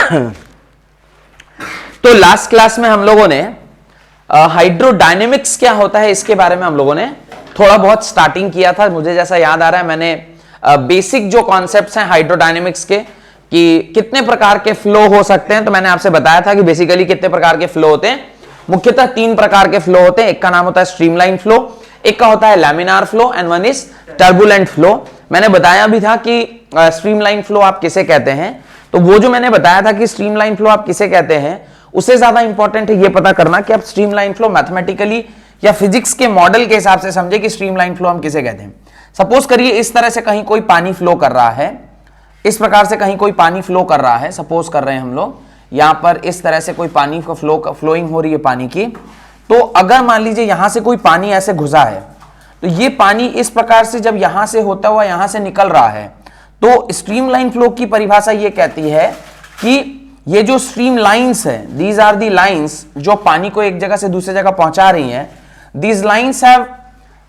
तो last class में हम लोगों ने हाइड्रोडायनेमिक्स क्या होता है इसके बारे में हम लोगों ने थोड़ा बहुत स्टार्टिंग किया था। मुझे जैसा याद आ रहा है मैंने बेसिक जो कॉन्सेप्ट्स हैं हाइड्रोडायनेमिक्स के कि कितने प्रकार के फ्लो हो सकते हैं, तो मैंने आपसे बताया था कि बेसिकली कितने प्रकार के फ्लो होते हैं। मुख्यतः 3 प्रकार के फ्लो होते हैं। एक का नाम होता है स्ट्रीमलाइन फ्लो, एक का होता है laminar flow and one is turbulent flow. मैंने बताया भी था कि स्ट्रीमलाइन फ्लो आप किसे कहते हैं, तो वो जो मैंने बताया था कि स्ट्रीमलाइन फ्लो आप किसे कहते हैं, उससे ज्यादा इंपॉर्टेंट है ये पता करना कि आप स्ट्रीमलाइन फ्लो मैथमेटिकली या फिजिक्स के मॉडल के हिसाब से समझे कि स्ट्रीमलाइन फ्लो हम किसे कहते हैं। सपोज करिए इस तरह से कहीं कोई पानी फ्लो कर रहा है, इस प्रकार से कहीं कोई पानी फ्लो कर रहा है, सपोज कर रहे हैं हम लोग यहां पर इस तरह से कोई पानी का फ्लोइंग हो रही है पानी की। तो अगर मान लीजिए यहां से कोई पानी ऐसे घुसा है, तो ये पानी इस प्रकार से जब यहां से होता हुआ यहां से निकल रहा है, तो स्ट्रीमलाइन फ्लो की परिभाषा ये कहती है कि ये जो स्ट्रीम लाइंस है, दीज आर दी लाइंस जो पानी को एक जगह से दूसरी जगह पहुंचा रही हैं, दीज लाइंस हैव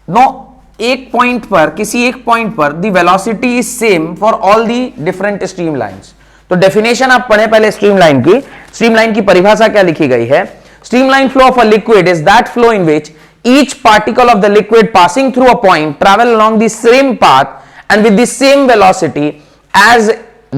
नो एक पॉइंट पर, किसी एक पॉइंट पर the velocity is same for all the different stream lines. तो डेफिनेशन आप पढ़े पहले स्ट्रीमलाइन की। स्ट्रीमलाइन की परिभाषा क्या लिखी गई है? Streamline flow of a liquid is that flow in which each particle of the liquid passing through a point travel along the same path and with the same velocity as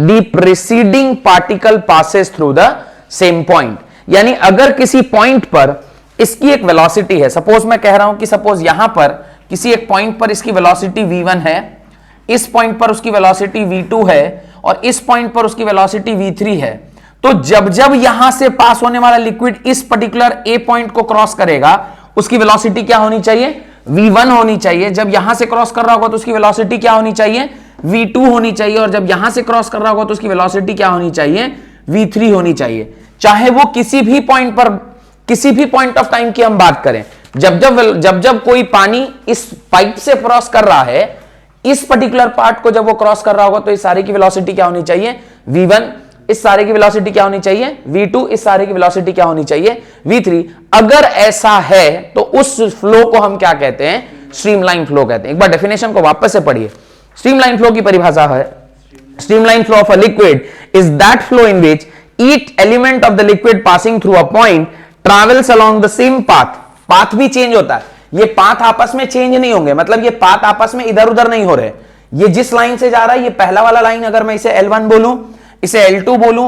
the preceding particle passes through the same point। यानी अगर किसी point पर इसकी एक velocity है, suppose मैं कह रहा हूं कि सपोज यहां पर किसी एक पॉइंट पर इसकी वेलोसिटी v1 है, इस पॉइंट पर उसकी वेलोसिटी v2 है और इस पॉइंट पर उसकी वेलोसिटी v3 है, तो जब जब यहां से पास होने वाला लिक्विड इस पर्टिकुलर a पॉइंट को क्रॉस करेगा, उसकी वेलोसिटी क्या होनी चाहिए? v1 होनी चाहिए। जब यहां से क्रॉस कर रहा होगा तो उसकी वेलोसिटी क्या होनी चाहिए? v2 होनी चाहिए। और जब यहां से क्रॉस कर रहा होगा तो उसकी वेलोसिटी क्या होनी चाहिए? v3 होनी चाहिए। चाहे वो किसी भी पॉइंट पर, किसी भी पॉइंट ऑफ टाइम की हम बात करें, जब जब कोई पानी इस पाइप से क्रॉस कर रहा है, इस पर्टिकुलर पार्ट को जब वो क्रॉस कर रहा होगा, तो इस सारे की वेलोसिटी क्या होनी चाहिए? v1। इस सारे की वेलोसिटी क्या होनी चाहिए? v2। इस सारे की वेलोसिटी क्या होनी चाहिए? v3। अगर ऐसा है तो उस फ्लो को हम क्या कहते हैं? स्ट्रीमलाइन फ्लो कहते हैं। एक बार डेफिनेशन को वापस से पढ़िए। स्ट्रीमलाइन फ्लो की परिभाषा है, streamline flow of a liquid is that flow in which each element of the liquid passing through a point travels along the same path. Path भी चेंज होता है, ये पाथ आपस में चेंज नहीं होंगे, मतलब ये पाथ आपस में इधर उधर नहीं हो रहे। ये जिस लाइन से जा रहा है, ये पहला वाला लाइन अगर मैं इसे L1 बोलूं, इसे L2 बोलूं,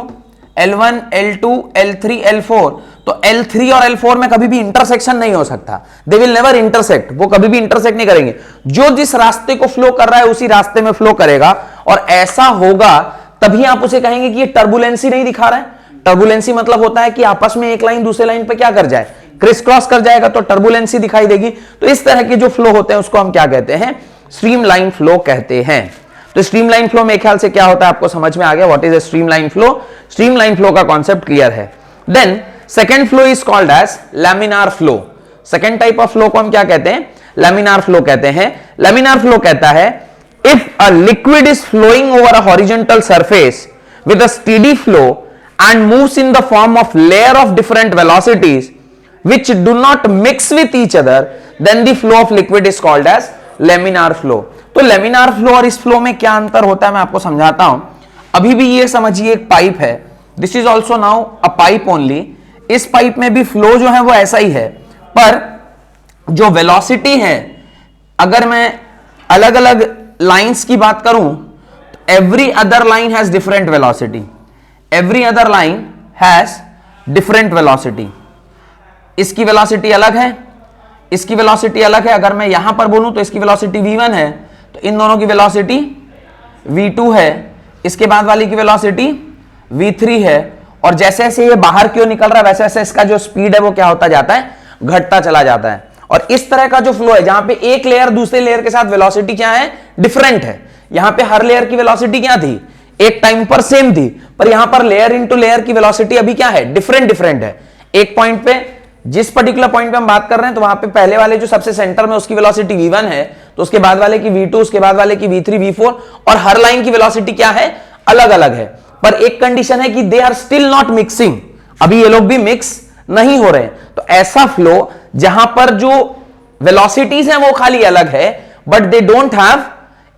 L1, L2, L3, L4, तो L3 और L4 में कभी भी इंटरसेक्शन नहीं हो सकता। दे विल नेवर इंटरसेक्ट, वो कभी भी इंटरसेक्ट नहीं करेंगे। जो जिस रास्ते को फ्लो कर रहा है उसी रास्ते में फ्लो करेगा, और ऐसा होगा तभी आप उसे कहेंगे कि ये टर्बुलेंसी नहीं दिखा रहा है। टर्बुलेंसी मतलब होता है कि आपस में एक लाइन दूसरे लाइन पे क्या कर जाए? क्रिस क्रॉस कर जाएगा, तो टर्बुलेंसी दिखाई देगी। तो इस तरह के जो फ्लो होते हैं उसको हम क्या कहते हैं? स्ट्रीमलाइन फ्लो कहते हैं। तो स्ट्रीमलाइन फ्लो में ख्याल से क्या होता है आपको समझ में आ गया? What is a streamline flow? Streamline flow का कॉन्सेप्ट क्लियर है। Then second flow is called as laminar flow. Second type of flow को हम क्या कहते हैं? लैमिनार फ्लो कहते हैं। लैमिनार फ्लो कहता है if a liquid is flowing over a horizontal surface with a steady flow and moves in the form of layer of different velocities which do not mix with each other, then the flow of liquid is called as laminar flow। तो laminar flow और इस flow में क्या अंतर होता है मैं आपको समझाता हूं। अभी भी ये समझिए एक पाइप है, this is also now a pipe only. इस पाइप में भी फ्लो जो है वो ऐसा ही है, पर जो वेलोसिटी है, अगर मैं अलग अलग लाइंस की बात करूं, every other line has different velocity, every other line has different velocity. इसकी वेलोसिटी अलग है, इसकी वेलोसिटी अलग है। अगर मैं यहां पर बोलूं तो इसकी वेलोसिटी v1 है, तो इन दोनों की वेलोसिटी v2 है। इसके बाद वाली की वेलोसिटी v3 है। और जैसे जैसे ये बाहर क्यों निकल रहा है, वैसे वैसे इसका जो स्पीड है वो क्या होता जाता है? घटता चला जाता है। और इस तरह का जो फ्लो है, जहां पे एक लेयर दूसरे लेयर के साथ वेलोसिटी क्या है? डिफरेंट है। यहां पे हर लेयर की वेलोसिटी क्या थी? एक टाइम पर सेम थी, पर यहां पर लेयर इनटू लेयर की वेलोसिटी अभी क्या है? डिफरेंट डिफरेंट है। एक पॉइंट पे, जिस पर्टिकुलर पॉइंट पे हम बात कर रहे हैं, तो वहां पे पहले वाले जो सबसे सेंटर में उसकी वेलोसिटी v1 है, तो उसके बाद वाले की v2, उसके बाद वाले की v3, v4, और हर लाइन की वेलोसिटी क्या है? अलग अलग है। पर एक कंडीशन है कि they are still not mixing, अभी ये लोग भी मिक्स नहीं हो रहे। तो ऐसा फ्लो जहां पर जो वेलोसिटीज हैं वो खाली अलग है, but they don't have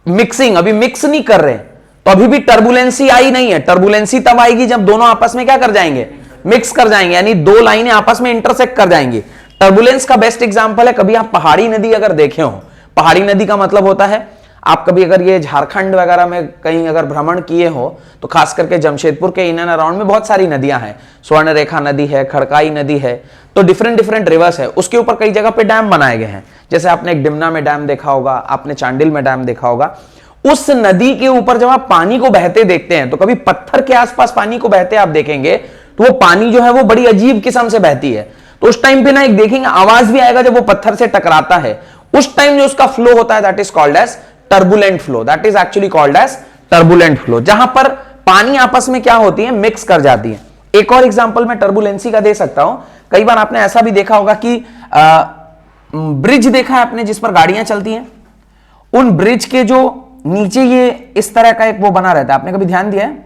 mixing, अभी मिक्स नहीं कर रहे, तो अभी भी टर्बुलेंसी आई नहीं है। टर्बुलेंसी तब आएगी जब दोनों आपस में क्या कर जाएंगे, मिक्स कर जाएंगे, यानी दो लाइनें आपस में इंटरसेक्ट कर जाएंगी। टर्बुलेंस का बेस्ट एग्जांपल है, कभी आप पहाड़ी नदी अगर देखे हो, पहाड़ी नदी का मतलब होता है, आप कभी अगर ये झारखंड वगैरह में कहीं अगर भ्रमण किए हो तो खास करके जमशेदपुर के इन एंड अराउंड में बहुत सारी नदियां हैं, स्वर्णरेखा नदी है, खड़काई नदी है, तो डिफरेंट डिफरेंट रिवर्स है, उसके ऊपर कई जगह पे डैम बनाए गए हैं। जैसे आपने एक डिमना में डैम देखा होगा, आपने चांडिल में डैम देखा होगा। उस नदी के ऊपर जब आप पानी को बहते देखते हैं तो कभी पत्थर के आसपास पानी को बहते आप देखेंगे तो वो पानी जो है वो बड़ी अजीब किस्म से बहती है। तो उस टाइम पे ना एक देखेंगे आवाज भी आएगा जब वो पत्थर से टकराता है, उस टाइम जो उसका फ्लो होता है that is called as turbulent flow, that is actually called as turbulent flow, जहां पर पानी आपस में क्या होती है, मिक्स कर जाती है। एक और एग्जांपल मैं टर्बुलेंसी का दे सकता हूं। कई बार आपने ऐसा भी देखा होगा कि ब्रिज देखा है आपने जिस पर गाड़ियां चलती हैं, उन ब्रिज के जो नीचे ये इस तरह का एक वो बना रहता है, आपने कभी ध्यान दिया है?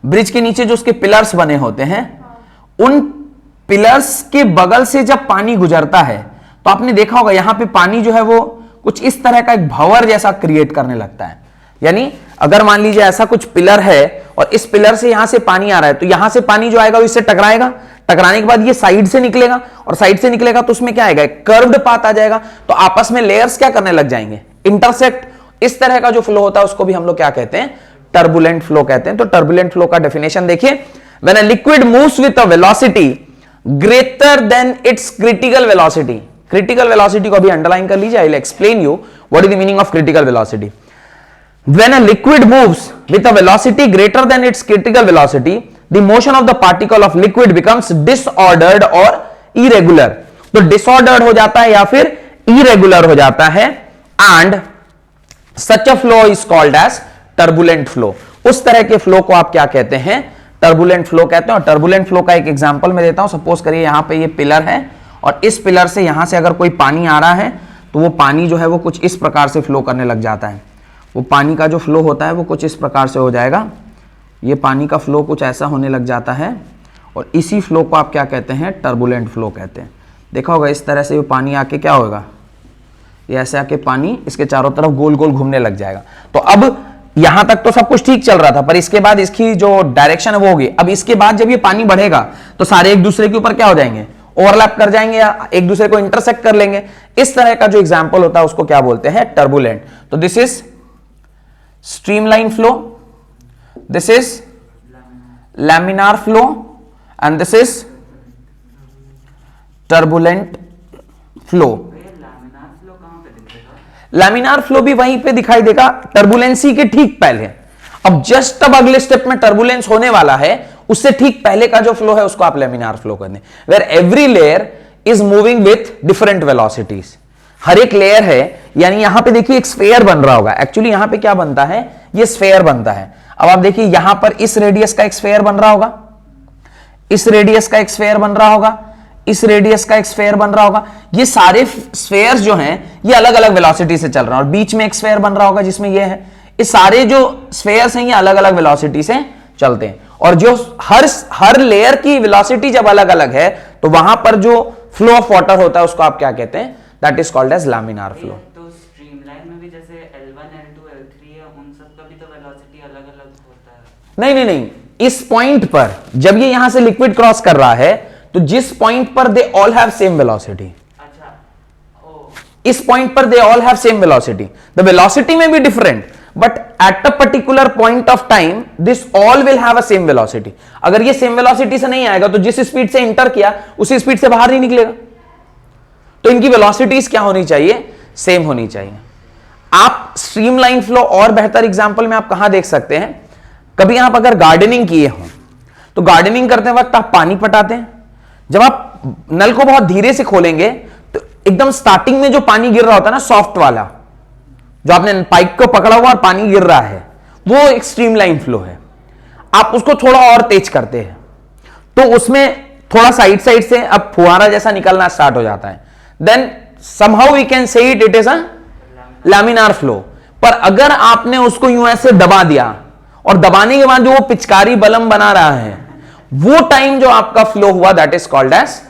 ब्रिज के नीचे जो उसके पिलर्स बने होते हैं, उन पिलर्स के बगल से जब पानी गुजरता है तो आपने देखा होगा यहां पे पानी जो है वो कुछ इस तरह का एक भंवर जैसा क्रिएट करने लगता है। यानी अगर मान लीजिए ऐसा कुछ पिलर है और इस पिलर से यहां से पानी आ रहा है, तो यहां से पानी जो आएगा वो इससे टकराएगा, टकराने के बाद ये साइड से निकलेगा और साइड से निकलेगा तो उसमें क्या आएगा, कर्व्ड पाथ आ जाएगा, तो आपस में लेयर्स क्या करने लग जाएंगे, इंटरसेक्ट। इस तरह का जो फ्लो होता है उसको भी हम लोग क्या कहते हैं, टर्बुलेंट फ्लो कहते हैं। तो टर्बुलेंट फ्लो का डेफिनेशन देखिए, when a liquid moves with a velocity greater than its critical velocity. Critical velocity को अभी अंडरलाइन कर लीजिए, I will explain you what is the meaning of critical velocity. When a liquid moves with a velocity greater than its critical velocity, the motion of the particle of liquid becomes disordered or irregular. तो disordered हो जाता है या फिर irregular हो जाता है, and such a flow is called as turbulent flow. उस तरह के फ्लो को आप क्या कहते हैं, टर्बुलेंट फ्लो कहते हैं। और टर्बुलेंट फ्लो का एक एग्जांपल मैं देता हूं। सपोज करिए यहां पे ये पिलर है और इस पिलर से यहां से अगर कोई पानी आ रहा है तो वो पानी जो है वो कुछ इस प्रकार से फ्लो करने लग जाता है। वो पानी का जो फ्लो होता है वो कुछ इस प्रकार से हो जाएगा, ये पानी का फ्लो कुछ ऐसा होने लग जाता है और इसी फ्लो को आप क्या कहते हैं, टर्बुलेंट फ्लो कहते हैं। देखा होगा इस तरह से वो पानी आके क्या होगा, ये ऐसे आके पानी इसके चारों तरफ गोल गोल घूमने लग जाएगा। तो अब यहां तक तो सब कुछ ठीक चल रहा था, पर इसके बाद इसकी जो डायरेक्शन है वो होगी। अब इसके बाद जब ये पानी बढ़ेगा तो सारे एक दूसरे के ऊपर क्या हो जाएंगे, ओवरलैप कर जाएंगे या एक दूसरे को इंटरसेक्ट कर लेंगे। इस तरह का जो एग्जाम्पल होता है उसको क्या बोलते हैं, टर्बुलेंट। तो this is streamline flow, this is laminar flow and this is turbulent flow. Laminar flow भी वहीं पे दिखाई देगा टर्बुलेंसी के ठीक पहले। अब जस्ट अब अगले स्टेप में टर्बुलेंस होने वाला है, उससे ठीक पहले का जो फ्लो है उसको आप लैमिनार फ्लो कहते हैं, where every layer is moving with different velocities. हर एक लेयर है, यानी यहां पे देखिए एक स्फेयर बन रहा होगा। एक्चुअली यहां पे क्या बनता है, ये स्फेयर बनता है। अब आप देखिए यहां पर इस रेडियस का एक स्फेयर बन रहा होगा, इस रेडियस का एक स्फेयर बन रहा होगा, इस रेडियस का एक स्फेयर बन रहा होगा। ये सारे स्फेयर्स जो हैं ये अलग अलग वेलोसिटी से चल रहे हैं और बीच में एक स्फेयर बन रहा होगा जिसमें ये है। ये सारे जो स्फेयर्स हैं ये अलग अलग वेलोसिटी से चलते हैं और जो हर लेयर की वेलोसिटी जब अलग अलग है तो वहां पर जो फ्लो ऑफ वाटर होता है उसको आप क्या कहते हैं, that is called as laminar flow. तो स्ट्रीमलाइन में भी जैसे L1 L2 L3 है, उन सब का भी तो वेलोसिटी अलग-अलग होता है। नहीं, इस पॉइंट पर जब ये यहां से लिक्विड क्रॉस कर रहा है तो जिस पॉइंट पर they all have same velocity, अच्छा, इस पॉइंट पर they all have same velocity. The velocity में भी different but at a particular point of time this all will have a same velocity. अगर ये सेम वेलोसिटी से नहीं आएगा तो जिस स्पीड से इंटर किया उसी स्पीड से बाहर नहीं निकलेगा। तो इनकी वेलोसिटीज क्या होनी चाहिए, सेम होनी चाहिए। आप स्ट्रीमलाइन फ्लो और बेहतर एग्जांपल में आप कहां देख सकते हैं, कभी आप अगर गार्डनिंग किए हो तो गार्डनिंग करते वक्त आप पानी पटाते हैं, जब आप नल को बहुत धीरे से खोलेंगे तो एकदम स्टार्टिंग में जो पानी गिर रहा होता है ना, सॉफ्ट वाला जो आपने पाइप को पकड़ा हुआ और पानी गिर रहा है, वो एक स्ट्रीमलाइन फ्लो है। आप उसको थोड़ा और तेज करते हैं तो उसमें थोड़ा साइड साइड से अब फुहारा जैसा निकलना स्टार्ट हो जाता है, then somehow we can say it is a laminar flow। पर अगर आपने उसको यूं ऐसे दबा दिया और दबाने के बाद जो वो पिचकारी बलम बना रहा है वो टाइम जो आपका फ्लो हुआ that is called as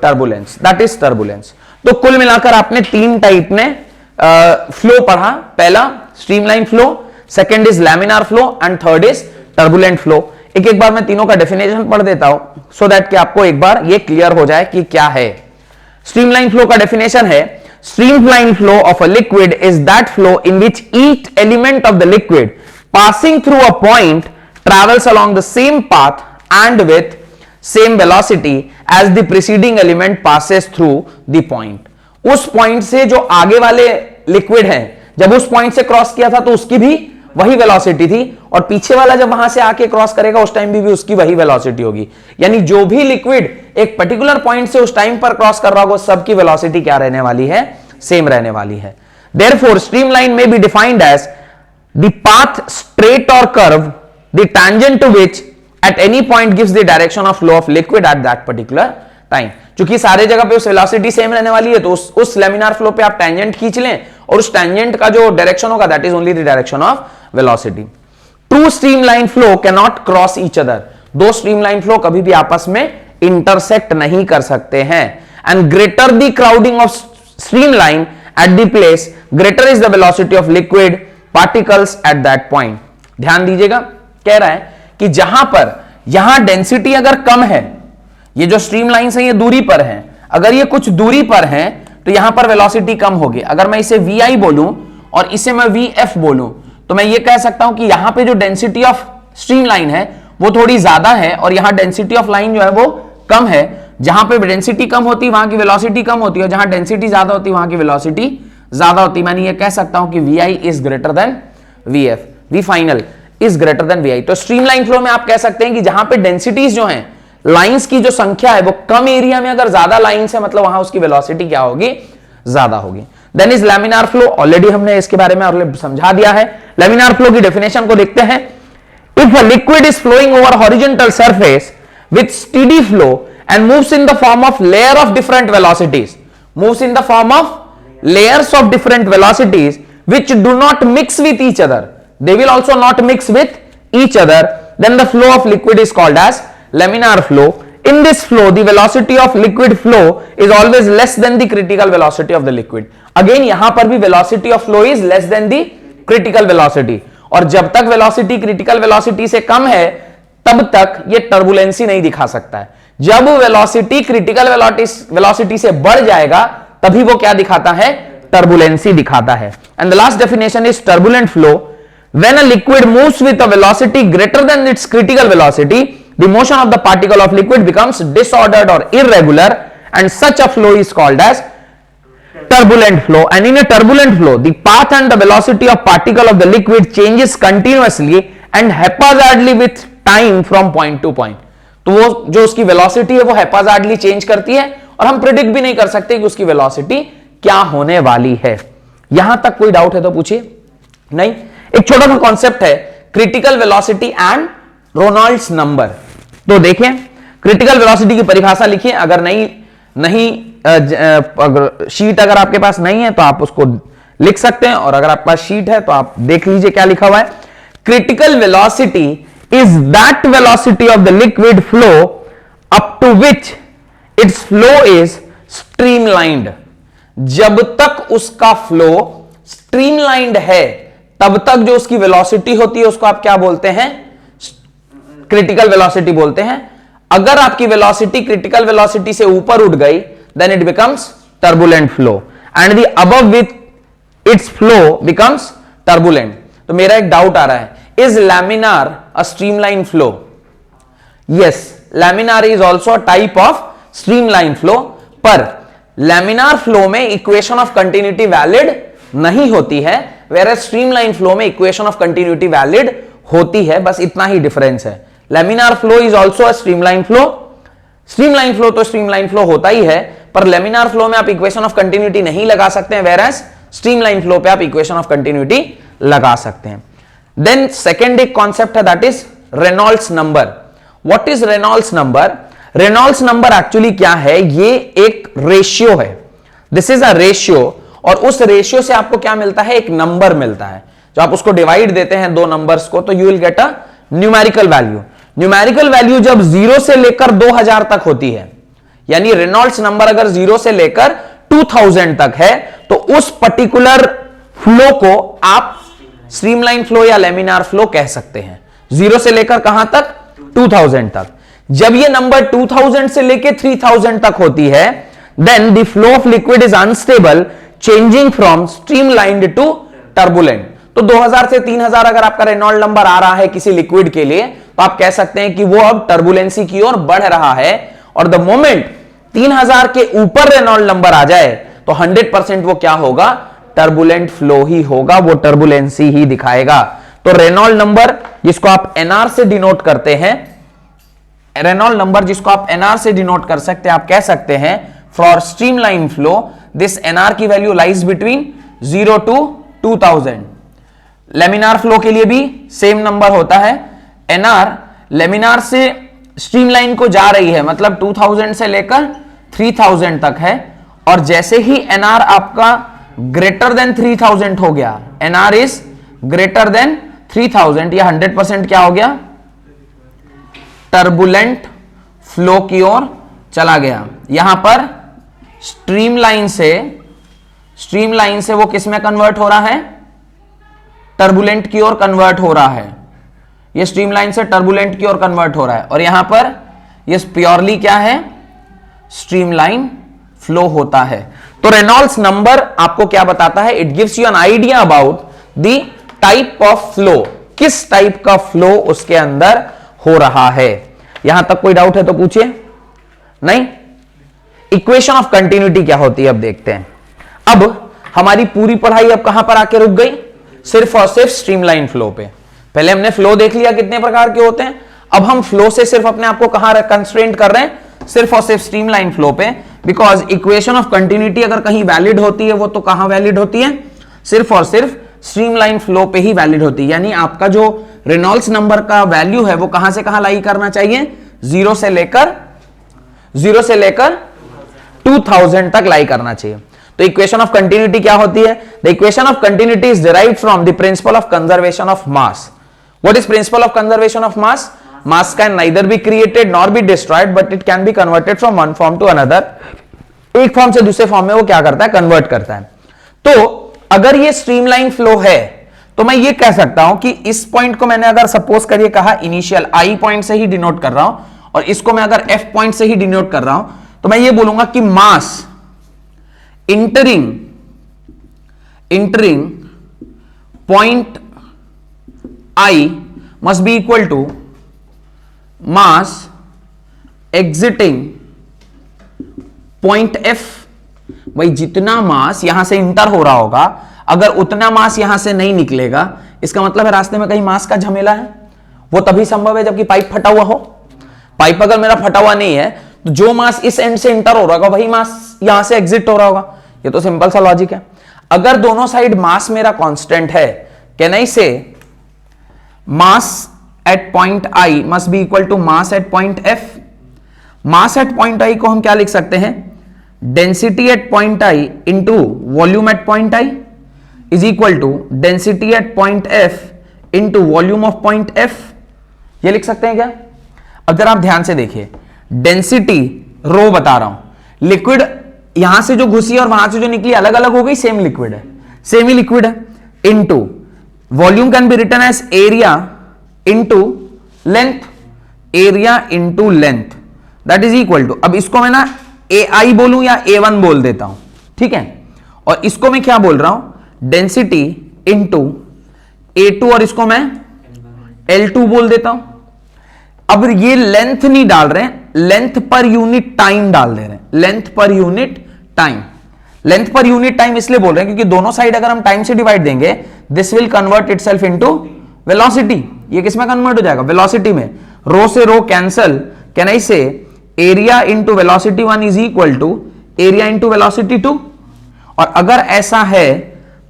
turbulence, that is turbulence. तो कुल मिलाकर आपने तीन टाइप में फ्लो पढ़ा। पहला streamline flow, second is laminar flow and third is turbulent flow. एक एक बार मैं तीनों का डेफिनेशन पढ़ देता हूं सो दैट कि आपको एक बार ये क्लियर हो जाए कि क्या है। स्ट्रीमलाइन फ्लो का डेफिनेशन है, streamline flow of a liquid is that flow in which each element of the liquid passing through a point travels along the same path and with same velocity as the preceding element passes through the point. उस point से जो आगे वाले liquid है, जब उस point से cross किया था तो उसकी भी वही वेलोसिटी थी, और पीछे वाला जब वहां से आके क्रॉस करेगा उस टाइम भी उसकी वही वेलोसिटी होगी। यानी जो भी लिक्विड एक पर्टिकुलर पॉइंट से उस टाइम पर क्रॉस कर रहा होगा सबकी वेलोसिटी क्या रहने वाली है, सेम रहने वाली है। Therefore streamline may be defined as the path straight or curve the tangent to which at any point gives the direction of flow of liquid at that particular time। क्योंकि सारे जगह पे उस वेलोसिटी सेम रहने वाली है तो उस लेमिनार फ्लो पे आप टेंजेंट खींच लें और उस टेंजेंट का जो डायरेक्शन होगा that is only the direction of velocity. Two streamline flow can not cross each other. दो स्ट्रीमलाइन फ्लो कभी भी आपस में इंटरसेक्ट नहीं कर सकते हैं। And greater the crowding of streamline at the place greater is the velocity of liquid particles at that point. ध्यान दीजिएगा, कह रहा है कि जहां पर यहां डेंसिटी अगर कम है, ये जो स्ट्रीम लाइंस है ये दूरी पर है, अगर ये कुछ दूरी पर है तो यहां पर वेलोसिटी कम होगी। अगर मैं इसे vi बोलूं और इसे मैं vf बोलूं तो मैं ये कह सकता हूं कि यहां पे जो डेंसिटी ऑफ स्ट्रीम लाइन है वो थोड़ी ज्यादा है और यहां डेंसिटी ऑफ लाइन जो है वो कम है। जहां पे डेंसिटी कम होती है वहां की वेलोसिटी कम होती है और जहां डेंसिटी ज्यादा होती है वहां की वेलोसिटी ज्यादा होती है। मैंने ये कह सकता हूं कि vi is greater than vf, v final is greater than vi। तो स्ट्रीमलाइन फ्लो में आप कह सकते हैं कि जहां पे डेंसिटीज जो हैं, लाइंस की जो संख्या है वो कम एरिया में अगर ज्यादा लाइंस है मतलब वहां उसकी वेलोसिटी क्या होगी, ज्यादा होगी। Then is laminar flow, already हमने इसके बारे में ऑलरेडी समझा दिया है। लैमिनार फ्लो की डेफिनेशन को देखते हैं। If a liquid is flowing over horizontal surface with steady flow and moves in the form of layer of different velocities, moves in the form of layers of different velocities which do not mix with each other, they will also not mix with each other, then the flow of liquid is called as laminar flow. In this flow the velocity of liquid flow is always less than the critical velocity of the liquid. Again यहां पर भी velocity of flow is less than the critical velocity, और जब तक velocity critical velocity से कम है तब तक ये टर्बुलेंसी नहीं दिखा सकता है। जब वेलोसिटी क्रिटिकल वेलोसिटी से बढ़ जाएगा तभी वो क्या दिखाता है, टर्बुलेंसी दिखाता है। And the last definition is turbulent flow, when a liquid moves with a velocity greater than its critical velocity the motion of the particle of liquid becomes disordered और irregular and such a flow is called as turbulent flow. And in a turbulent flow the path and the velocity of particle of the liquid changes continuously and haphazardly with time from point to point. तो वो जो उसकी velocity है वो हैप्पैजार्डली change करती है और हम प्रिडिक्ट भी नहीं कर सकते कि उसकी वेलोसिटी क्या होने वाली है। यहां तक कोई डाउट है तो पूछिए। नहीं, एक छोटा सा कॉन्सेप्ट है क्रिटिकल वेलोसिटी एंड रोनॉल्ड्स नंबर। तो देखें, क्रिटिकल वेलोसिटी की परिभाषा लिखिए। अगर शीट अगर आपके पास नहीं है तो आप उसको लिख सकते हैं, और अगर आपके पास शीट है तो आप देख लीजिए क्या लिखा हुआ है। Critical velocity is that velocity of the liquid flow up to which its flow is streamlined। जब तक उसका फ्लो स्ट्रीमलाइंड है तब तक जो उसकी वेलोसिटी होती है उसको आप क्या बोलते हैं, क्रिटिकल वेलोसिटी बोलते हैं। अगर आपकी वेलोसिटी क्रिटिकल वेलोसिटी से ऊपर उठ गई then it becomes turbulent flow and the above with its flow becomes turbulent. तो मेरा एक डाउट आ रहा है, is laminar a streamline flow? Yes, laminar is also a type of streamline flow, पर laminar flow में equation of continuity valid नहीं होती है, whereas streamline flow में equation of continuity valid होती है। बस इतना ही डिफरेंस है। laminar flow is also a streamline flow। streamline flow तो streamline flow होता ही है, पर laminar flow में आप equation of continuity नहीं लगा सकते हैं, whereas streamline flow पे आप equation of continuity लगा सकते हैं। देन सेकेंड एक कॉन्सेप्ट है that is Reynolds number. What is Reynolds number? Reynolds number actually क्या है, ये एक रेशियो है। दिस इज अ रेशियो, और उस रेशियो से आपको क्या मिलता है, एक नंबर मिलता है। जो आप उसको डिवाइड देते हैं दो नंबर्स को तो you will get a numerical value. Numerical value जब 0 से लेकर 2000 तक होती है, यानी रेनॉल्ड्स नंबर अगर 0 से लेकर 2000 तक है तो उस पर्टिकुलर फ्लो को आप स्ट्रीमलाइन फ्लो या लेमिनार फ्लो कह सकते हैं। 0 से लेकर कहां तक? 2000 तक। जब ये नंबर 2000 से लेकर 3000 तक होती है, then the flow of liquid is unstable, changing from streamlined to turbulent. तो 2000 से 3000 अगर आपका रेनॉल्ड नंबर आ रहा है किसी लिक्विड के लिए, तो आप कह सकते हैं कि वो अब टर्बुलेंसी की ओर बढ़ रहा है। और द मोमेंट 3000 के ऊपर रेनॉल्ड नंबर आ जाए तो 100% वो क्या होगा? टर्बुलेंट फ्लो ही होगा, वो टर्बुलेंसी ही दिखाएगा। तो रेनॉल्ड नंबर जिसको आप एनआर से डिनोट करते हैं, रेनॉल्ड नंबर जिसको आप एनआर से डिनोट कर सकते हैं, आप कह सकते हैं for streamline flow this NR की value lies between 0 to 2000। Laminar flow के लिए भी सेम नंबर होता है। एनआर लेमिनार से स्ट्रीमलाइन को जा रही है, मतलब 2000 से लेकर 3000 तक है, और जैसे ही एनआर आपका ग्रेटर देन 3000 हो गया, एनआर इज ग्रेटर देन 3000, या 100% क्या हो गया? टर्बुलेंट फ्लो की ओर चला गया। यहां पर स्ट्रीमलाइन से वो किस में कन्वर्ट हो रहा है? टर्बुलेंट की ओर कन्वर्ट हो रहा है। ये स्ट्रीमलाइन से टर्बुलेंट की ओर कन्वर्ट हो रहा है, और यहां पर ये प्योरली क्या है? स्ट्रीमलाइन फ्लो होता है। तो रेनॉल्ड्स नंबर आपको क्या बताता है? It gives you an idea about the type of flow, किस टाइप का फ्लो उसके अंदर हो रहा है। यहां तक कोई डाउट है तो पूछिए। नहीं? इक्वेशन ऑफ कंटिन्यूटी क्या होती है अब देखते हैं। अब हमारी पूरी पढ़ाई अब कहां पर आके रुक गई? सिर्फ और सिर्फ स्ट्रीमलाइन फ्लो पे। पहले हमने फ्लो देख लिया कितने प्रकार के होते हैं, अब हम फ्लो से सिर्फ अपने आप को कहां कंस्ट्रेंट कर रहे हैं? सिर्फ और सिर्फ स्ट्रीमलाइन फ्लो पे। बिकॉज इक्वेशन ऑफ कंटिन्यूटी अगर कहीं वैलिड होती है, वो तो कहां वैलिड होती है? सिर्फ और सिर्फ स्ट्रीमलाइन फ्लो पे ही वैलिड होती है। यानी आपका जो रेनॉल्ड्स नंबर का वैल्यू है वो कहां से कहां लाई करना चाहिए? 0 से लेकर 2000 तक लाई करना चाहिए। तो इक्वेशन ऑफ कंटिन्यूटी क्या होती है? The equation of continuity is derived from the principle of conservation of mass. What is principle of conservation of mass? Mass can neither be created nor be destroyed, but it can be converted from one form to another. एक form से दूसरे form में वो क्या करता है? Convert करता है। तो अगर ये स्ट्रीमलाइन फ्लो है, तो मैं ये कह सकता हूं कि इस पॉइंट को मैंने अगर सपोज करिए कहा इनिशियल आई पॉइंट से ही डिनोट कर रहा हूं, और इसको मैं अगर एफ पॉइंट से ही डिनोट कर रहा हूं, तो मैं ये बोलूंगा कि mass entering point I must be equal to mass exiting point F. भाई जितना मास यहां से इंटर हो रहा होगा, अगर उतना मास यहां से नहीं निकलेगा, इसका मतलब है रास्ते में कहीं मास का झमेला है। वो तभी संभव है जबकि पाइप फटा हुआ हो। पाइप अगर मेरा फटा हुआ नहीं है, तो जो मास इस एंड से इंटर हो रहा होगा वही मास यहां से एग्जिट हो रहा होगा। ये तो सिंपल सा लॉजिक है। अगर दोनों साइड मास मेरा कांस्टेंट है, can I say mass at point I must be equal to mass at point F. Mass at point I को हम क्या लिख सकते हैं? Density at point I into volume at point I is equal to density at point F into volume of point F. ये लिख सकते हैं क्या? अब जरा आप ध्यान से देखिए, डेंसिटी रो बता रहा हूं, लिक्विड यहां से जो घुसी और वहां से जो निकली अलग अलग हो गई, सेम लिक्विड है, सेम ही लिक्विड है, into volume can be written as area into length, area into length that is equal to, अब इसको मैं ना ए आई बोलूं या A1 बोल देता हूं, ठीक है, और इसको मैं क्या बोल रहा हूं? डेंसिटी इनटू A2 और इसको मैं L2 बोल देता हूं। अब ये लेंथ नहीं डाल रहे हैं, लेंथ पर यूनिट टाइम डाल दे रहे हैं, length per unit time. Length per unit time इसलिए बोल रहे हैं क्योंकि दोनों साइड अगर हम टाइम से डिवाइड देंगे, this will convert itself into velocity. ये किसमें कन्वर्ट हो जाएगा? वेलोसिटी में। रो से रो cancel, can I say area into velocity 1 is equal to area into velocity 2। और अगर ऐसा है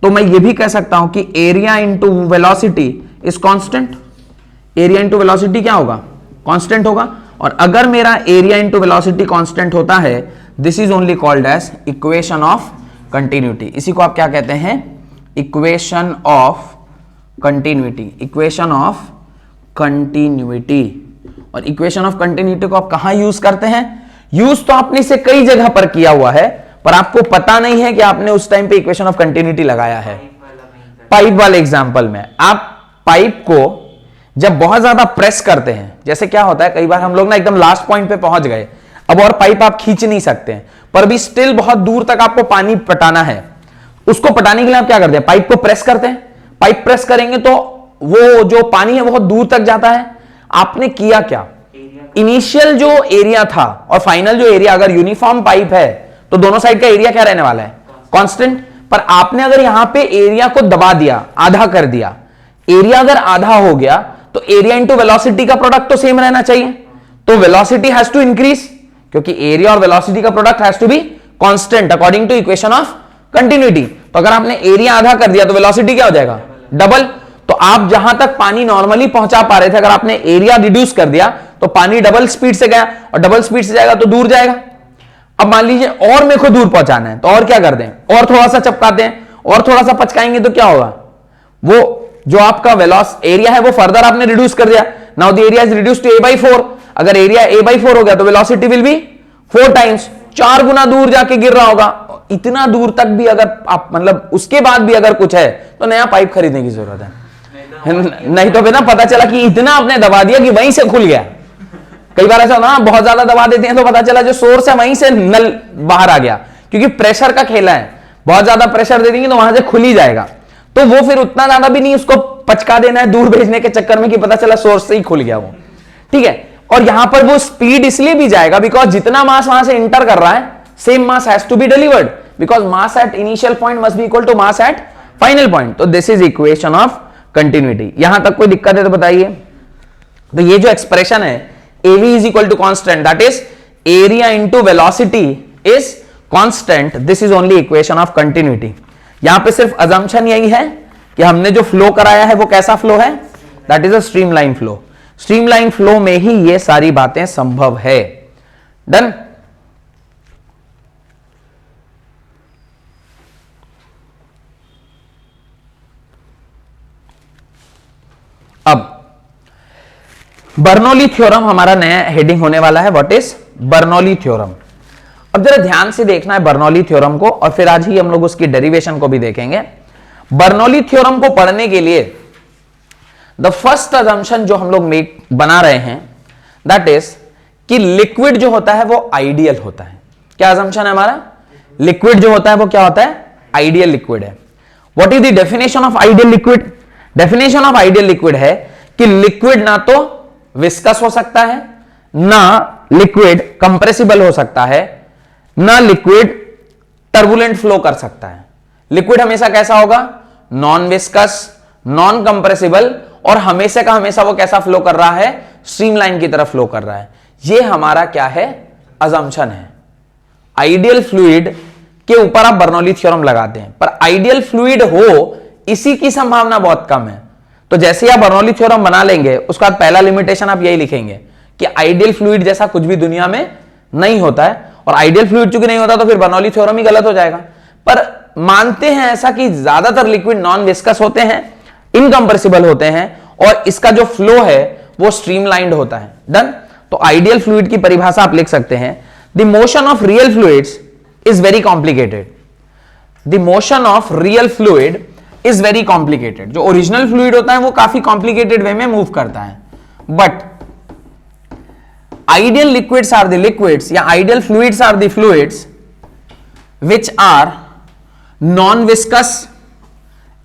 तो मैं ये भी कह सकता हूं कि area into velocity is constant. Area into velocity क्या होगा? कांस्टेंट होगा। और अगर मेरा एरिया इंटू वेलोसिटी कांस्टेंट होता है, this is only called as equation of continuity. इसी को आप क्या कहते हैं? Equation of continuity. Equation of continuity. और इक्वेशन ऑफ कंटिन्यूटी को आप कहां यूज करते हैं? यूज तो आपने इसे कई जगह पर किया हुआ है, पर आपको पता नहीं है कि आपने उस टाइम पे इक्वेशन ऑफ कंटिन्यूटी लगाया है। पाइप वाले एग्जांपल में आप पाइप को जब बहुत ज्यादा प्रेस करते हैं, जैसे क्या होता है कई बार हम लोग ना एकदम लास्ट पॉइंट पे पहुंच गए, अब और पाइप आप खींच नहीं सकते हैं, पर भी स्टिल बहुत दूर तक आपको पानी पटाना है। उसको पटाने के लिए आप क्या करते हैं, पाइप को प्रेस करते हैं। पाइप प्रेस करेंगे तो वो जो पानी है बहुत दूर तक जाता है। आपने किया क्या, इनिशियल जो एरिया था और फाइनल जो एरिया, अगर यूनिफॉर्म पाइप है तो दोनों साइड का एरिया क्या रहने वाला है, कांस्टेंट। पर आपने अगर यहां पे एरिया को दबा दिया, आधा कर दिया, एरिया अगर आधा हो गया तो एरिया इंटू वेलोसिटी का प्रोडक्ट तो सेम रहना चाहिए, तो वेलोसिटी हैज टू इंक्रीज, क्योंकि एरिया और वेलोसिटी का product has to be constant according to equation of continuity. तो अगर आपने एरिया आधा कर दिया तो वेलोसिटी क्या हो जाएगा, डबल। तो आप जहां तक पानी नॉर्मली पहुंचा पा रहे थे, अगर आपने एरिया रिड्यूस कर दिया तो पानी डबल स्पीड से गया, और डबल स्पीड से जाएगा तो दूर जाएगा। अब मान लीजिए और मेरे को दूर पहुंचाना है, तो और क्या करते हैं, और थोड़ा सा चपकाते हैं, और थोड़ा सा पचकाएंगे तो क्या होगा, वो जो आपका वेलोस एरिया है वो फर्दर आपने रिड्यूस कर दिया। Now the area is reduce to a/4। अगर एरिया a/4 हो गया तो वेलोसिटी विल बी 4 टाइम्स, 4 गुना दूर जाके गिर रहा होगा। इतना दूर तक भी अगर आप मतलब उसके बाद भी अगर कुछ है तो नया पाइप खरीदने की जरूरत है, नहीं तो फिर ना पता चला कि इतना आपने दबा दिया कि वहीं से खुल गया। कई बार ऐसा होता है बहुत ज्यादा दबा देते हैं तो पता चला जो सोर्स है वहीं से नल बाहर आ गया, क्योंकि प्रेशर का खेला है, बहुत ज्यादा प्रेशर दे देंगे तो वहां से खुल ही जाएगा। तो वो फिर उतना ज्यादा भी नहीं उसको पचका देना है दूर भेजने के चक्कर में कि पता चला सोर्स से ही खुल गया वो, ठीक है। और यहां पर वो स्पीड इसलिए भी जाएगा बिकॉज जितना मास वहां से इंटर कर रहा है same mass has to be delivered, because mass at initial point must be equal to mass at final point. तो this is equation of continuity. यहां तक कोई दिक्कत है तो बताइए। तो ये जो एक्सप्रेशन है AV is equal to constant, that is area into velocity is constant, this is only equation of continuity. यहां पे सिर्फ अजम्पशन यही है कि हमने जो फ्लो कराया है वो कैसा फ्लो है, that is a streamline flow. Streamline flow में ही ये सारी बातें संभव है। डन। अब बर्नौली थ्योरम हमारा नया हेडिंग होने वाला है, व्हाट इज बर्नौली थ्योरम। अब जरा ध्यान से देखना है बर्नौली थ्योरम को, और फिर आज ही हम लोग उसकी डेरिवेशन को भी देखेंगे। बर्नौली थ्योरम को पढ़ने के लिए द फर्स्ट अजम्पशन जो हम लोग बना रहे हैं दैट इज कि लिक्विड जो होता है वो आइडियल होता है। क्या अजम्पशन है हमारा, लिक्विड जो होता है वो क्या होता है, आइडियल लिक्विड है। What is the definition of ideal liquid, definition of ideal liquid है कि लिक्विड ना तो विस्कस हो सकता है, ना लिक्विड कंप्रेसिबल हो सकता है, ना लिक्विड टर्बुलेंट फ्लो कर सकता है। लिक्विड हमेशा कैसा होगा, नॉन विस्कस, नॉन कंप्रेसिबल, और हमेशा का हमेशा वो कैसा फ्लो कर रहा है, स्ट्रीमलाइन की तरफ फ्लो कर रहा है। ये हमारा क्या है, अजम्पशन है। आइडियल फ्लूइड के ऊपर आप बर्नौली थ्योरम लगाते हैं, पर आइडियल फ्लूइड हो इसी की संभावना बहुत कम है। तो जैसे आप बर्नौली थ्योरम बना लेंगे उसके बाद पहला लिमिटेशन आप यही लिखेंगे कि आइडियल फ्लूइड जैसा कुछ भी दुनिया में नहीं होता है, और आइडियल फ्लूइड चूंकि नहीं होता तो फिर बर्नौली थ्योरम ही गलत हो जाएगा। पर मानते हैं ऐसा कि ज्यादातर लिक्विड नॉन विस्कस होते हैं, इनकंप्रेसिबल होते हैं, और इसका जो फ्लो है वो स्ट्रीमलाइंड होता है। डन। तो आइडियल फ्लूइड की परिभाषा आप लिख सकते हैं, the motion of real fluids is very complicated. The motion of real fluid is very complicated. जो ओरिजिनल फ्लूइड होता है वो काफी कॉम्प्लिकेटेड वे में मूव करता है, but ideal liquids are the liquids या ideal fluids are the fluids which are non-viscous,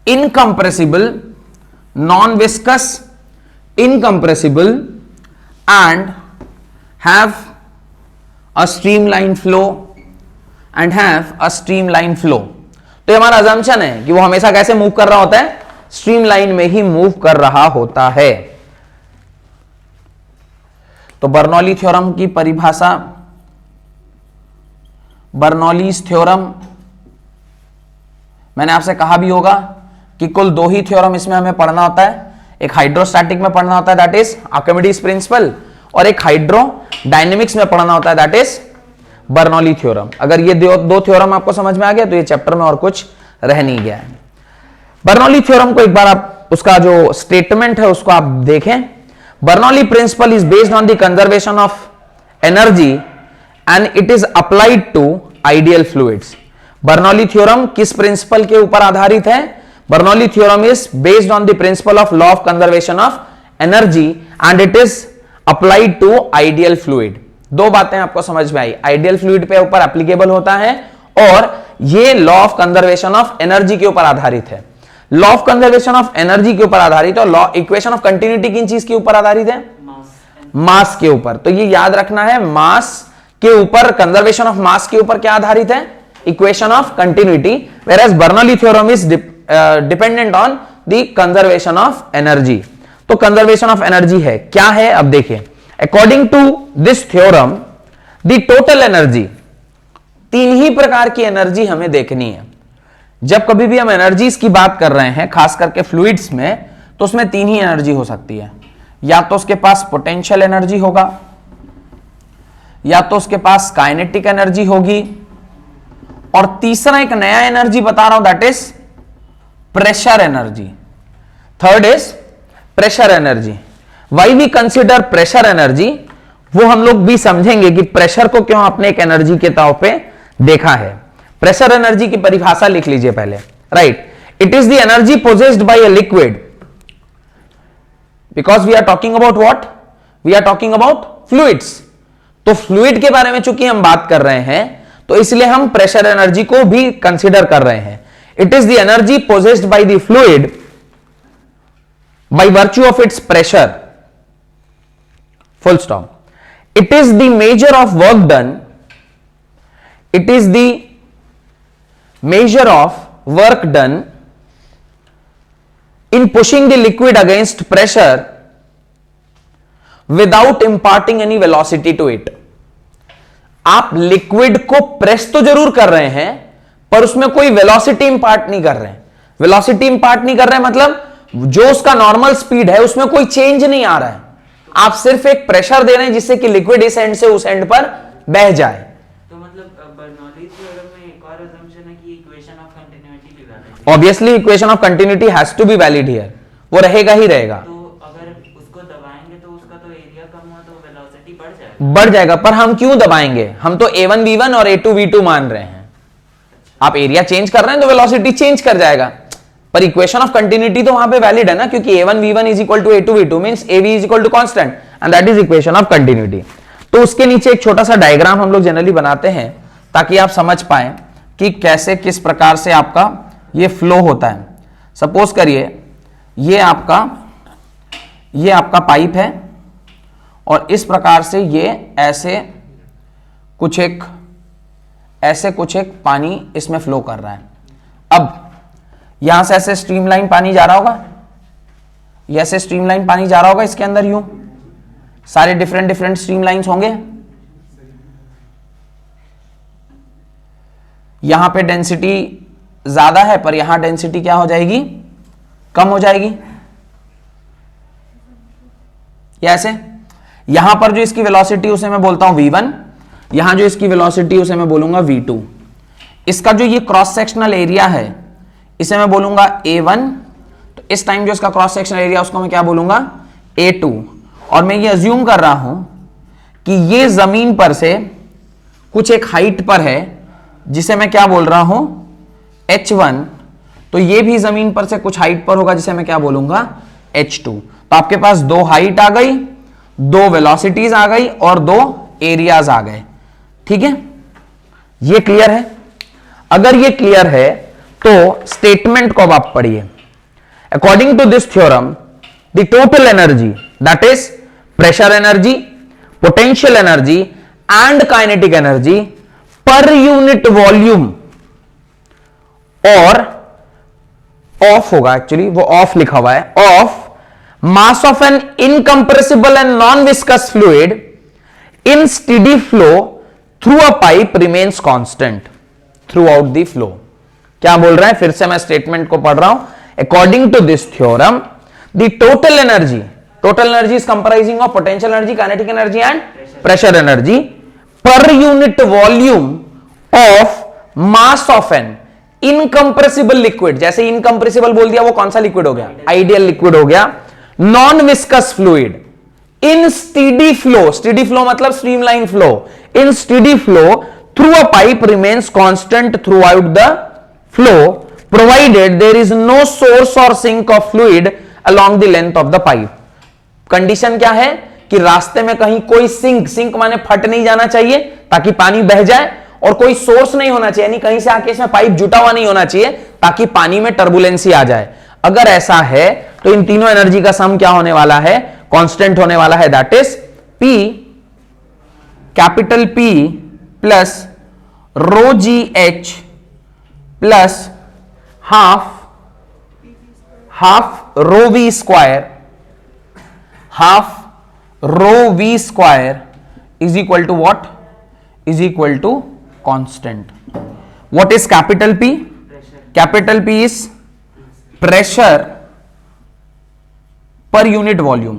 incompressible, non-viscous, incompressible, and have a streamline flow and have a streamline flow। तो हमारा assumption है कि वो हमेशा कैसे मूव कर रहा होता है, स्ट्रीमलाइन में ही मूव कर रहा होता है। तो बर्नौली थ्योरम की परिभाषा, बर्नौलीज थ्योरम, मैंने आपसे कहा भी होगा कि कुल 2 ही थ्योरम इसमें हमें पढ़ना होता है। एक हाइड्रोस्टैटिक में पढ़ना होता है दैट इज आर्किमिडीज प्रिंसिपल, और एक हाइड्रोडायनेमिक्स में पढ़ना होता है दैट इज बर्नौली थ्योरम। अगर ये 2 थ्योरम आपको समझ में आ गया तो ये चैप्टर में और कुछ रह नहीं गया है। बर्नौली थ्योरम को एक बार आप उसका जो स्टेटमेंट है उसको आप देखें। Bernoulli principle is based on the conservation of energy and it is applied to ideal fluids। Bernoulli theorem किस प्रिंसिपल के ऊपर आधारित है, Bernoulli theorem is based on the principle of law of conservation of energy and it is applied to ideal fluid. दो बातें आपको समझ में आई, आइडियल फ्लूइड पे ऊपर एप्लीकेबल होता है और ये law of conservation of energy के ऊपर आधारित है। Law of conservation of energy के ऊपर आधारित और लॉ इक्वेशन ऑफ कंटिन्यूटी किन चीज के ऊपर आधारित है? मास के ऊपर। तो ये याद रखना है, मास के ऊपर, कंजर्वेशन ऑफ मास के ऊपर क्या आधारित है? Equation of continuity, whereas Bernoulli theorem is dependent on the conservation of energy। तो कंजर्वेशन ऑफ एनर्जी है क्या है? अब देखिए, according to this theorem the total energy, तीन ही प्रकार की एनर्जी हमें देखनी है। जब कभी भी हम एनर्जीज की बात कर रहे हैं, खास करके फ्लूइड्स में, तो उसमें तीन ही एनर्जी हो सकती है। या तो उसके पास पोटेंशियल एनर्जी होगा, या तो उसके पास काइनेटिक एनर्जी होगी, और तीसरा एक नया एनर्जी बता रहा हूं, that is pressure energy. Third is pressure energy. Why we consider pressure energy, वो हम लोग भी समझेंगे कि प्रेशर को क्यों आपने एक एनर्जी के तौर पे देखा है। प्रेशर एनर्जी की परिभाषा लिख लीजिए पहले, right. It is the energy possessed by a liquid, because we are talking about what? We are talking about fluids. तो फ्लूइड के बारे में चूंकि हम बात कर रहे हैं, तो इसलिए हम प्रेशर एनर्जी को भी कंसीडर कर रहे हैं। It is the energy possessed bye the fluid by virtue of its pressure, full stop. It is the measure of work done, it is the measure of work done in pushing the liquid against pressure without imparting any velocity to it। आप liquid को press तो जरूर कर रहे हैं, पर उसमें कोई वेलोसिटी इंपार्ट नहीं कर रहे हैं। वेलोसिटी इंपार्ट नहीं कर रहे हैं मतलब जो उसका नॉर्मल स्पीड है उसमें कोई चेंज नहीं आ रहा है, आप सिर्फ एक प्रेशर दे रहे हैं जिससे कि लिक्विड इस एंड से उस एंड पर बह जाए। तो मतलब बर्नौली थ्योरम में एक और असम्पशन है कि इक्वेशन ऑफ कंटिन्यूटी भी वैलिड है। Obviously equation of continuity has to be valid here, वो रहेगा ही रहेगा। तो अगर उसको दबाएंगे तो उसका तो एरिया कम हुआ तो वेलोसिटी बढ़ जाएगा। पर हम क्यों दबाएंगे? हम तो a1 v1 और a2 v2 मान रहे हैं। आप एरिया चेंज कर रहे हैं तो वेलोसिटी चेंज कर जाएगा, पर इक्वेशन ऑफ कंटिन्यूटी तो वहां पे वैलिड है ना, क्योंकि a1 v1 is equal to a2 v2 means av is equal to constant and that is equation of continuity. तो उसके नीचे एक छोटा सा डायग्राम हम लोग जनरली बनाते हैं ताकि आप समझ पाए कि कैसे, किस प्रकार से आपका ये फ्लो होता है। सपोज करिए ये आपका पाइप है और इस प्रकार से ये ऐसे कुछ एक पानी इसमें फ्लो कर रहा है। अब यहां से ऐसे स्ट्रीमलाइन पानी जा रहा होगा, ये ऐसे स्ट्रीमलाइन पानी जा रहा होगा, इसके अंदर यूं सारे डिफरेंट स्ट्रीमलाइंस होंगे। यहां पे डेंसिटी ज्यादा है पर यहां डेंसिटी क्या हो जाएगी? कम हो जाएगी। या ऐसे यहां पर जो इसकी वेलोसिटी उसे मैं बोलता हूं v1, यहां जो इसकी वेलोसिटी उसे मैं बोलूंगा v2। इसका जो ये क्रॉस सेक्शनल एरिया है इसे मैं बोलूंगा a1, तो इस टाइम जो इसका क्रॉस सेक्शनल एरिया उसको मैं क्या बोलूंगा? a2। और मैं ये अज्यूम कर रहा हूं कि ये जमीन पर से कुछ एक हाइट पर है जिसे मैं क्या बोल रहा हूं? h1। तो ये भी जमीन पर से कुछ हाइट पर होगा जिसे मैं क्या बोलूंगा? h2। तो आपके पास दो हाइट आ गई, दो वेलोसिटीज आ गई और दो एरियाज आ गए। ठीक है, ये क्लियर है? अगर ये क्लियर है तो स्टेटमेंट को अब आप पढ़िए। According to this theorem the total energy that is pressure energy, potential energy and kinetic energy per unit volume, और ऑफ होगा, एक्चुअली वो ऑफ लिखा हुआ है, of mass of an incompressible and non viscous fluid in steady flow through a pipe remains constant throughout the flow. क्या बोल रहा है? फिर से मैं स्टेटमेंट को पढ़ रहा हूं। According to this theorem the total energy is comprising of potential energy, kinetic energy and pressure energy per unit volume of mass of an incompressible liquid. जैसे इनकंप्रेसिबल बोल दिया, वो कौन सा लिक्विड हो गया? आइडियल लिक्विड हो गया। Non viscous fluid in steady flow मतलब streamline flow, in steady flow through a pipe remains constant throughout the flow provided there is no source और sink of fluid along the length of the pipe. Condition क्या है कि रास्ते में कहीं कोई sink माने फट नहीं जाना चाहिए ताकि पानी बह जाए, और कोई सोर्स नहीं होना चाहिए, यानी कहीं से आके इसमें पाइप जुटा हुआ नहीं होना चाहिए ताकि पानी में टर्बुलेंसी आ जाए। अगर ऐसा है तो इन तीनों एनर्जी का सम क्या होने वाला है, कांस्टेंट होने वाला है, that is P, capital P plus rho G H plus half rho V square, half rho V square is equal to what, is equal to constant. What is capital P? Capital P is pressure per unit volume.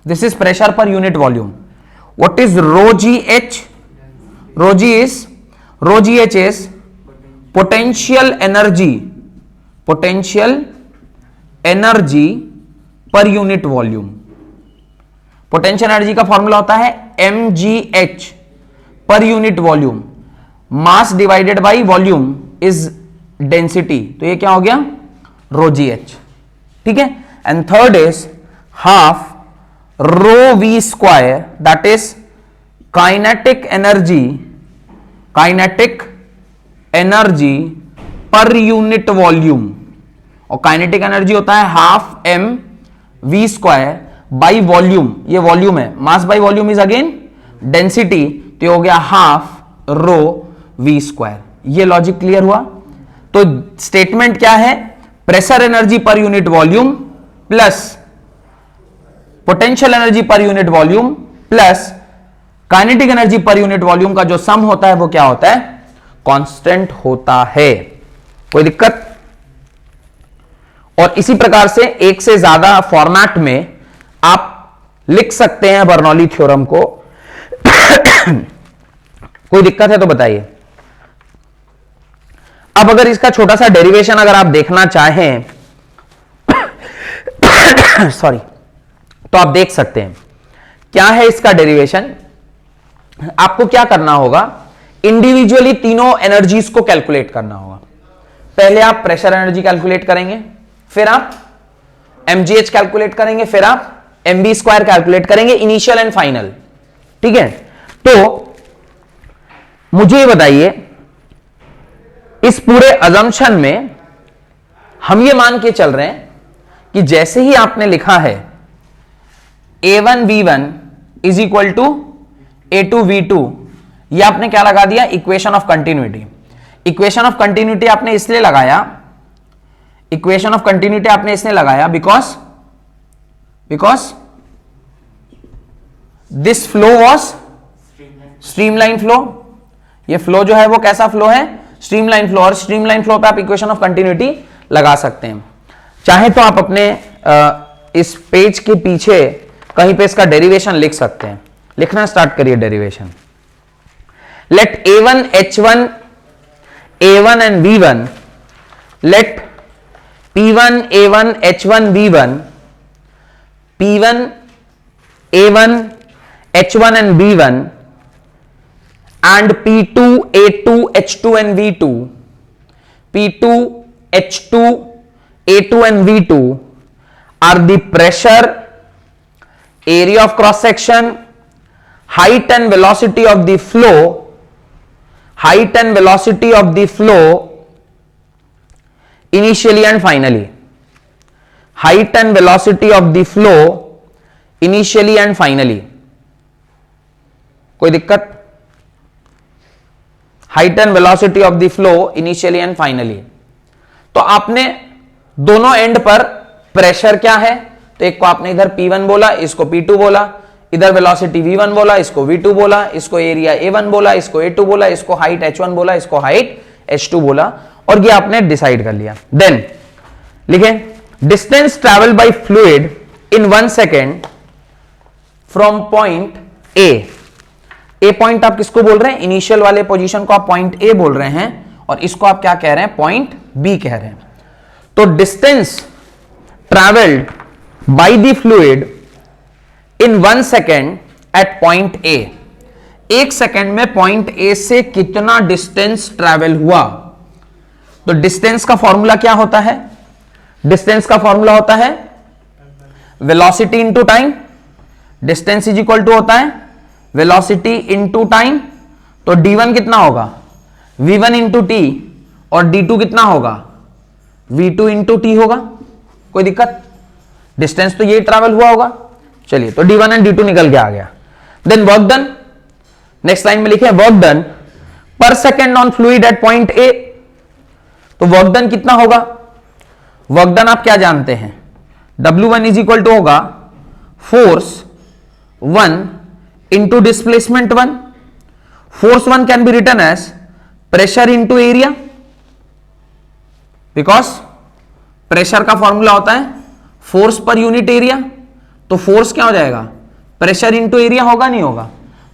This is pressure per unit volume. What is rho gh? Rho gh is potential energy per unit volume. Potential energy का formula होता है mgh per unit volume. Mass divided by volume is density. तो ये क्या हो गया, rho gh, ठीक है। And third is half rho v square, that is kinetic energy per unit volume, और kinetic energy होता है half m v square by volume, ये वॉल्यूम है, mass by volume is again density, तो ये हो गया half rho v square। ये लॉजिक क्लियर हुआ। तो स्टेटमेंट क्या है, pressure energy per unit volume plus potential energy per unit volume plus kinetic energy per unit volume का जो सम होता है वो क्या होता है, कांस्टेंट होता है। कोई दिक्कत? और इसी प्रकार से एक से ज्यादा फॉर्मेट में आप लिख सकते हैं बर्नौली थ्योरम को। कोई दिक्कत है तो बताइए। अब अगर इसका छोटा सा डेरिवेशन अगर आप देखना चाहें सॉरी, तो आप देख सकते हैं क्या है इसका डेरिवेशन। आपको क्या करना होगा, इंडिविजुअली तीनों एनर्जीज को कैलकुलेट करना होगा। पहले आप प्रेशर एनर्जी कैलकुलेट करेंगे, फिर आप mgh कैलकुलेट करेंगे, फिर आप mv स्क्वायर कैलकुलेट करेंगे, इनिशियल एंड फाइनल, ठीक है। तो मुझे ये बताइए, इस पूरे अजम्पशन में हम ये मान के चल रहे हैं कि जैसे ही आपने लिखा है a1 v1 is equal to a2 v2, ये आपने क्या लगा दिया, equation of continuity. Equation of continuity आपने इसलिए लगाया, इक्वेशन ऑफ कंटिन्यूटी आपने इसलिए लगाया because this flow was streamline flow. ये फ्लो जो है वो कैसा फ्लो है, स्ट्रीमलाइन फ्लो। और स्ट्रीमलाइन फ्लो पे आप इक्वेशन ऑफ कंटिन्यूटी लगा सकते हैं। चाहे तो आप अपने इस पेज के पीछे कहीं पे इसका डेरिवेशन लिख सकते हैं। लिखना स्टार्ट करिए derivation. Let a1 h1 a1 and b1, let p1 a1 h1 b1, p1 a1 h1 and b1 and p2 a2 h2 and v2, p2 h2 a2 and v2 are the pressure, area of cross section, height and velocity of the flow, height and velocity of the flow initially and finally, height and velocity of the flow initially and finally। कोई दिक्कत? Height and velocity of the flow initially and finally. तो आपने दोनों and पर pressure क्या है, तो एक को आपने इधर P1 बोला, इसको P2 बोला, इधर वेलोसिटी V1 बोला, इसको V2 बोला, इसको एरिया A1 बोला, इसको A2 बोला, इसको हाइट H1 बोला, इसको हाइट H2 बोला, और ये आपने डिसाइड कर लिया। देन लिखें, distance travel by fluid in 1 second from point A point आप किसको बोल रहे हैं, इनिशियल वाले पोजीशन को आप पॉइंट ए बोल रहे हैं, और इसको आप क्या कह रहे हैं, पॉइंट बी कह रहे हैं। तो distance travelled by the fluid in 1 second at point A, 1 second में पॉइंट ए से कितना डिस्टेंस ट्रेवल हुआ, तो डिस्टेंस का फॉर्मूला क्या होता है? डिस्टेंस का फॉर्मूला होता है velocity into time. Distance is equal to होता है वेलोसिटी इंटू टाइम। तो d1 कितना होगा? v1 इंटू टी, और d2 कितना होगा? v2 इंटू टी होगा। कोई दिक्कत? डिस्टेंस तो ये ट्रैवल हुआ होगा। चलिए, तो d1 एंड d2 निकल के आ गया। Then work done, next line में लिखे work done per second on fluid at point A. तो वर्क डन कितना होगा? वर्क डन आप क्या जानते हैं? W1 इज इक्वल टू होगा force 1 into displacement 1। Force 1 can be written as pressure into area, because pressure का फॉर्मूला होता है फोर्स पर यूनिट एरिया। तो फोर्स क्या हो जाएगा? प्रेशर इंटू एरिया होगा, नहीं होगा?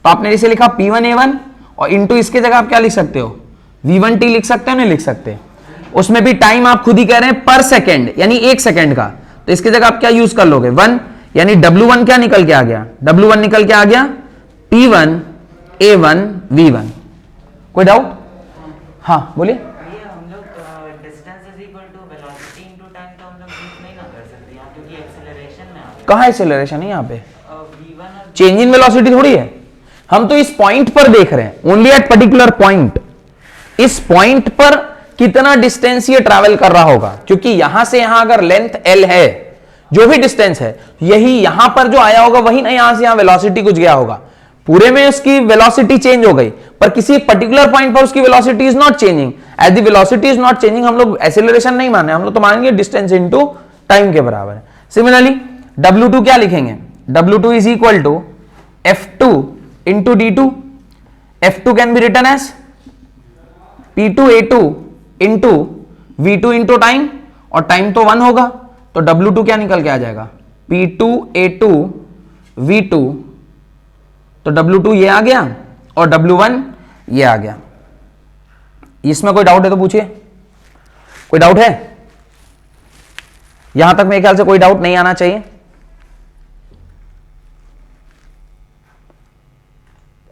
तो आपने इसे लिखा P1A1, और इंटू इसके जगह आप क्या लिख सकते हो? V1T लिख सकते हो, नहीं लिख सकते? उसमें भी टाइम आप खुद ही कह रहे हैं पर सेकेंड, यानी 1 सेकेंड का। तो इसकी जगह आप क्या यूज कर लोगे? 1, यानी W1 क्या निकल के आ गया? W1 निकल के आ गया P1A1 V1। कोई डाउट? हाँ बोलिए। ये हम लोग distance is equal to velocity into time तो हम लोग यूज नहीं ना कर सकते यहाँ, क्योंकि एक्सेलरेशन में आ गया। कहाँ एक्सेलरेशन है यहाँ पे? v1 और चेंज इन वेलोसिटी थोड़ी है, हम तो इस पॉइंट पर देख रहे हैं, ओनली एट पर्टिकुलर पॉइंट। इस पॉइंट पर कितना डिस्टेंस ये ट्रैवल कर रहा होगा, क्योंकि यहां से यहां अगर लेंथ l है, जो भी डिस्टेंस है, यही यहां पर जो आया होगा वही ना यहां से यहां वेलोसिटी कुछ गया होगा। पूरे में उसकी वेलोसिटी चेंज हो गई, पर किसी पर्टिकुलर पॉइंट पर उसकी velocity is not changing. As the velocity is not changing, हम लोग एक्सेलरेशन नहीं माने, हम लोग तो मानेंगे डिस्टेंस इनटू टाइम के बराबर है। सिमिलरली W2 क्या लिखेंगे? W2 is equal to F2 into D2। F2 can be written as P2A2 into V2 into time, और टाइम तो 1 होगा, तो W2 क्या निकल के आ जाएगा? P2A2 V2। तो W2 ये आ गया और W1 ये आ गया। इसमें कोई डाउट है तो पूछिए। कोई डाउट है? यहां तक मेरे ख्याल से कोई डाउट नहीं आना चाहिए।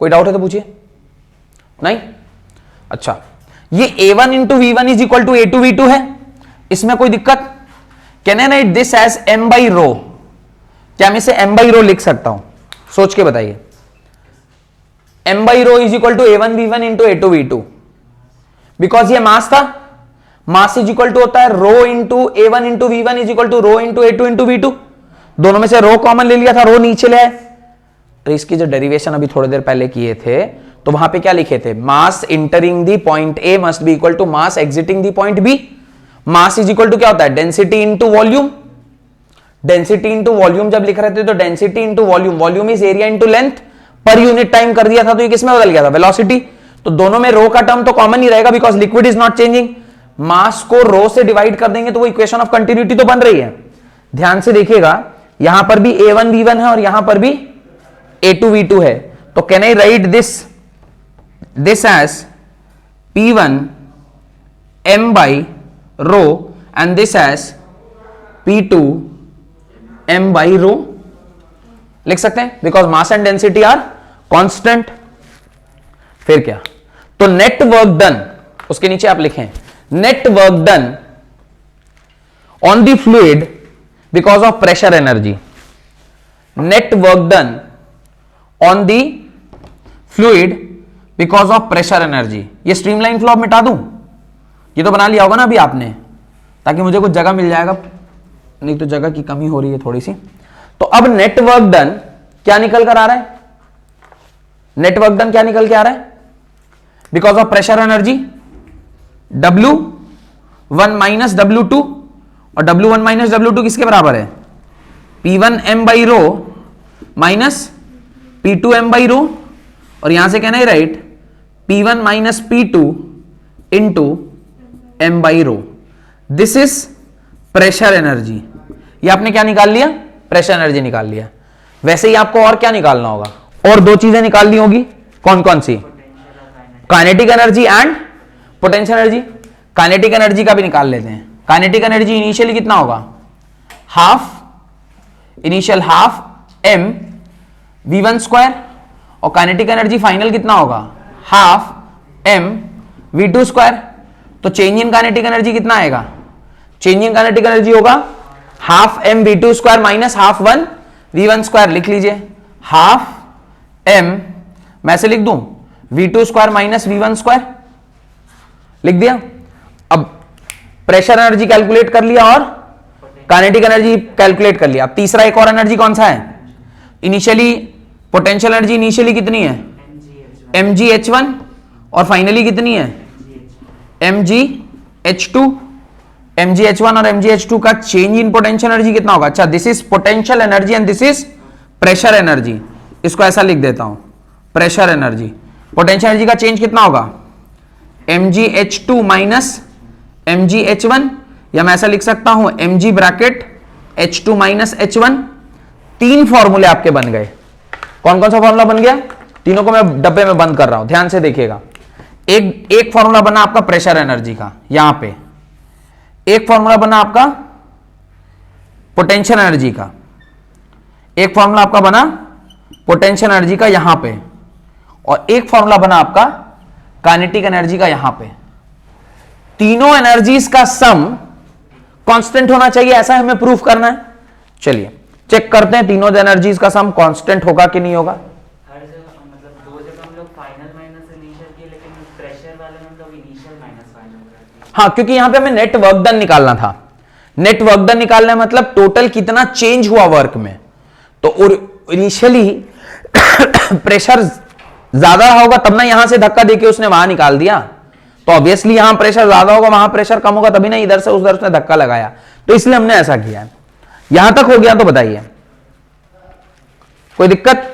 कोई डाउट है तो पूछिए। नहीं? अच्छा, ये A1 into V1 is equal to A2 V2 है, इसमें कोई दिक्कत? Can I write this as m by rho? क्या मैं इसे m बाई रो लिख सकता हूं? सोच के बताइए। m by rho is equal to A1 V1 into A2 V2, because ये मास था। मास इज इक्वल टू होता है rho into A1 into V1 is equal to rho into A2 into V2। दोनों में से रो कॉमन ले लिया था, रो नीचे ले आए। तो इसकी जो डेरिवेशन अभी थोड़ी देर पहले किए थे, तो वहां पे क्या लिखे थे? Mass entering the point A must be equal to mass exiting the point B. Mass is equal to क्या होता है? Density into volume. Density into volume जब लिख रहे थे तो density into volume, volume is area into length, per unit time कर दिया था, तो ये किसमें बदल गया था? वेलोसिटी। तो दोनों में रो का टर्म तो कॉमन ही रहेगा, because liquid is not changing. Mass को रो से डिवाइड कर देंगे तो वो इक्वेशन ऑफ कंटिन्यूटी तो बन रही है। ध्यान से देखिएगा, यहां पर भी A1 V1 है और यहां पर भी A2 V2 है। तो can I write this as P1 m by rho and this as P2 m by rho? लिख सकते हैं, because mass and density are constant. फिर क्या? तो नेट वर्क डन, उसके नीचे आप लिखें net work done on the fluid because of pressure energy. Net work done on the fluid because of pressure energy. ये स्ट्रीमलाइन फ्लो मिटा दूं? ये तो बना लिया होगा ना अभी आपने, ताकि मुझे कुछ जगह मिल जाएगा, नहीं तो जगह की कमी हो रही है थोड़ी सी। तो अब नेट वर्क डन क्या निकल कर आ रहा है? नेट वर्क डन क्या निकल के आ रहा है? Because of pressure energy W1 minus W2, और W1 माइनस W2 किसके बराबर है? P1 m by rho minus P2 m by रो, और यहां से कहना है right P1 minus P2 into m by row. This is pressure energy. ये आपने क्या निकाल लिया? प्रेशर एनर्जी निकाल लिया। वैसे ही आपको और क्या निकालना होगा? और दो चीजें निकालनी होगी। कौन कौन सी? Kinetic energy and potential energy. Kinetic energy का भी निकाल लेते हैं। काइनेटिक एनर्जी इनिशियली कितना होगा? Initial half m v1 square, और काइनेटिक एनर्जी फाइनल कितना होगा? Half m v2 square. तो चेंज इन काइनेटिक एनर्जी कितना आएगा? चेंज इन काइनेटिक एनर्जी होगा half M V two square minus half one V one square. लिख लीजिए half M, मैं ऐसे लिख दूं V two square minus V one square, लिख दिया। अब प्रेशर एनर्जी कैलकुलेट कर लिया और काइनेटिक एनर्जी कैलकुलेट कर लिया। अब तीसरा एक और एनर्जी कौन सा है? इनिशियली पोटेंशियल एनर्जी इनिशियली कितनी है? mgh1 और फाइनली कितनी है? mgh2। mgh1 और mgh2 का चेंज इन पोटेंशियल एनर्जी कितना होगा? अच्छा, this is potential energy and this is pressure energy. इसको ऐसा लिख देता हूं, प्रेशर एनर्जी। पोटेंशियल एनर्जी का चेंज कितना होगा? mgh2 माइनस mgh1, या मैं ऐसा लिख सकता हूं mg bracket h2 minus h1। तीन फॉर्मूले आपके बन गए। कौन कौन सा फॉर्मूला बन गया? तीनों को मैं डब्बे में बंद कर रहा हूं, ध्यान से देखिएगा। एक फॉर्मूला बना आपका प्रेशर एनर्जी का यहां पे, एक फॉर्मूला बना आपका पोटेंशियल एनर्जी का, एक फॉर्मूला आपका बना पोटेंशियल एनर्जी का यहां पे, और एक फॉर्मूला बना आपका काइनेटिक एनर्जी का यहां पे। तीनों एनर्जीज का सम कांस्टेंट होना चाहिए, ऐसा हमें प्रूफ करना है। चलिए चेक करते हैं तीनों एनर्जीज का सम कांस्टेंट होगा कि नहीं होगा। हर जगह मतलब दो जगह हम लोग फाइनल माइनस इनिशियल किए, लेकिन प्रेशर वाले में हम लोग इनिशियल माइनस फाइनल करते हैं। हाँ, क्योंकि यहां पे हमें नेट वर्क डन निकालना था। नेट वर्क डन निकालना मतलब टोटल कितना चेंज हुआ वर्क में। तो इनिशियली प्रेशर ज्यादा होगा तब ना यहां से धक्का देके उसने वहां निकाल दिया। तो ऑब्वियसली यहां प्रेशर ज्यादा होगा, वहां प्रेशर कम होगा, तभी ना इधर से उधर उसने धक्का लगाया। तो इसलिए हमने ऐसा किया है। यहां तक हो गया तो बताइए, कोई दिक्कत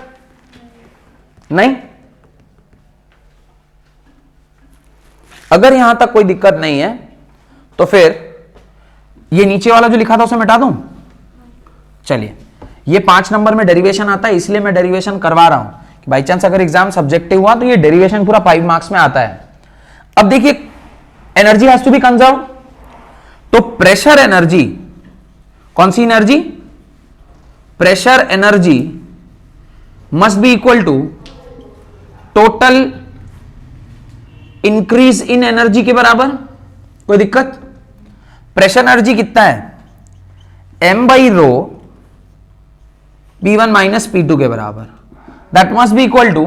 नहीं? अगर यहां तक कोई दिक्कत नहीं है तो फिर ये नीचे वाला जो लिखा था उसे मिटा दूं। चलिए, ये 5 नंबर में डेरिवेशन आता है, इसलिए मैं डेरिवेशन करवा रहा हूं कि बाई चांस अगर एग्जाम सब्जेक्टिव हुआ तो ये डेरिवेशन पूरा 5 मार्क्स में आता है। अब देखिए, energy has to be conserve, तो प्रेशर एनर्जी, कौन सी energy? Pressure energy must be equal to total increase in energy के बराबर। कोई दिक्कत? प्रेशर एनर्जी कितना है? m by row P1 minus P2 के बराबर। That must be equal to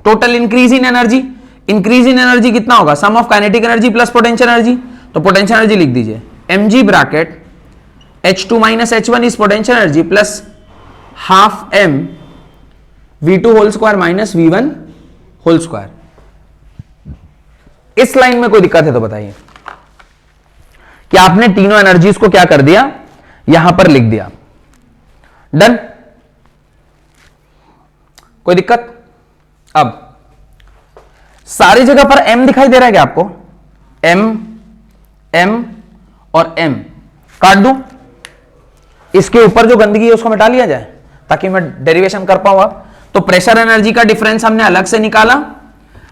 total increase in energy. Increase in energy कितना होगा? Sum of kinetic energy plus potential energy. तो पोटेंशियल एनर्जी लिख दीजिए mg bracket h2 minus h1 is potential energy plus half m v2 whole square minus v1 whole square. इस line में कोई दिक्कत है तो बताइए कि आपने तीनों एनर्जीज को क्या कर दिया? यहां पर लिख दिया। डन? कोई दिक्कत? अब सारी जगह पर m दिखाई दे रहा है क्या आपको? m m और m काट दूं, इसके ऊपर जो गंदगी है उसको मिटा लिया जाए ताकि मैं डेरिवेशन कर पाऊं। अब तो प्रेशर एनर्जी का डिफरेंस हमने अलग से निकाला,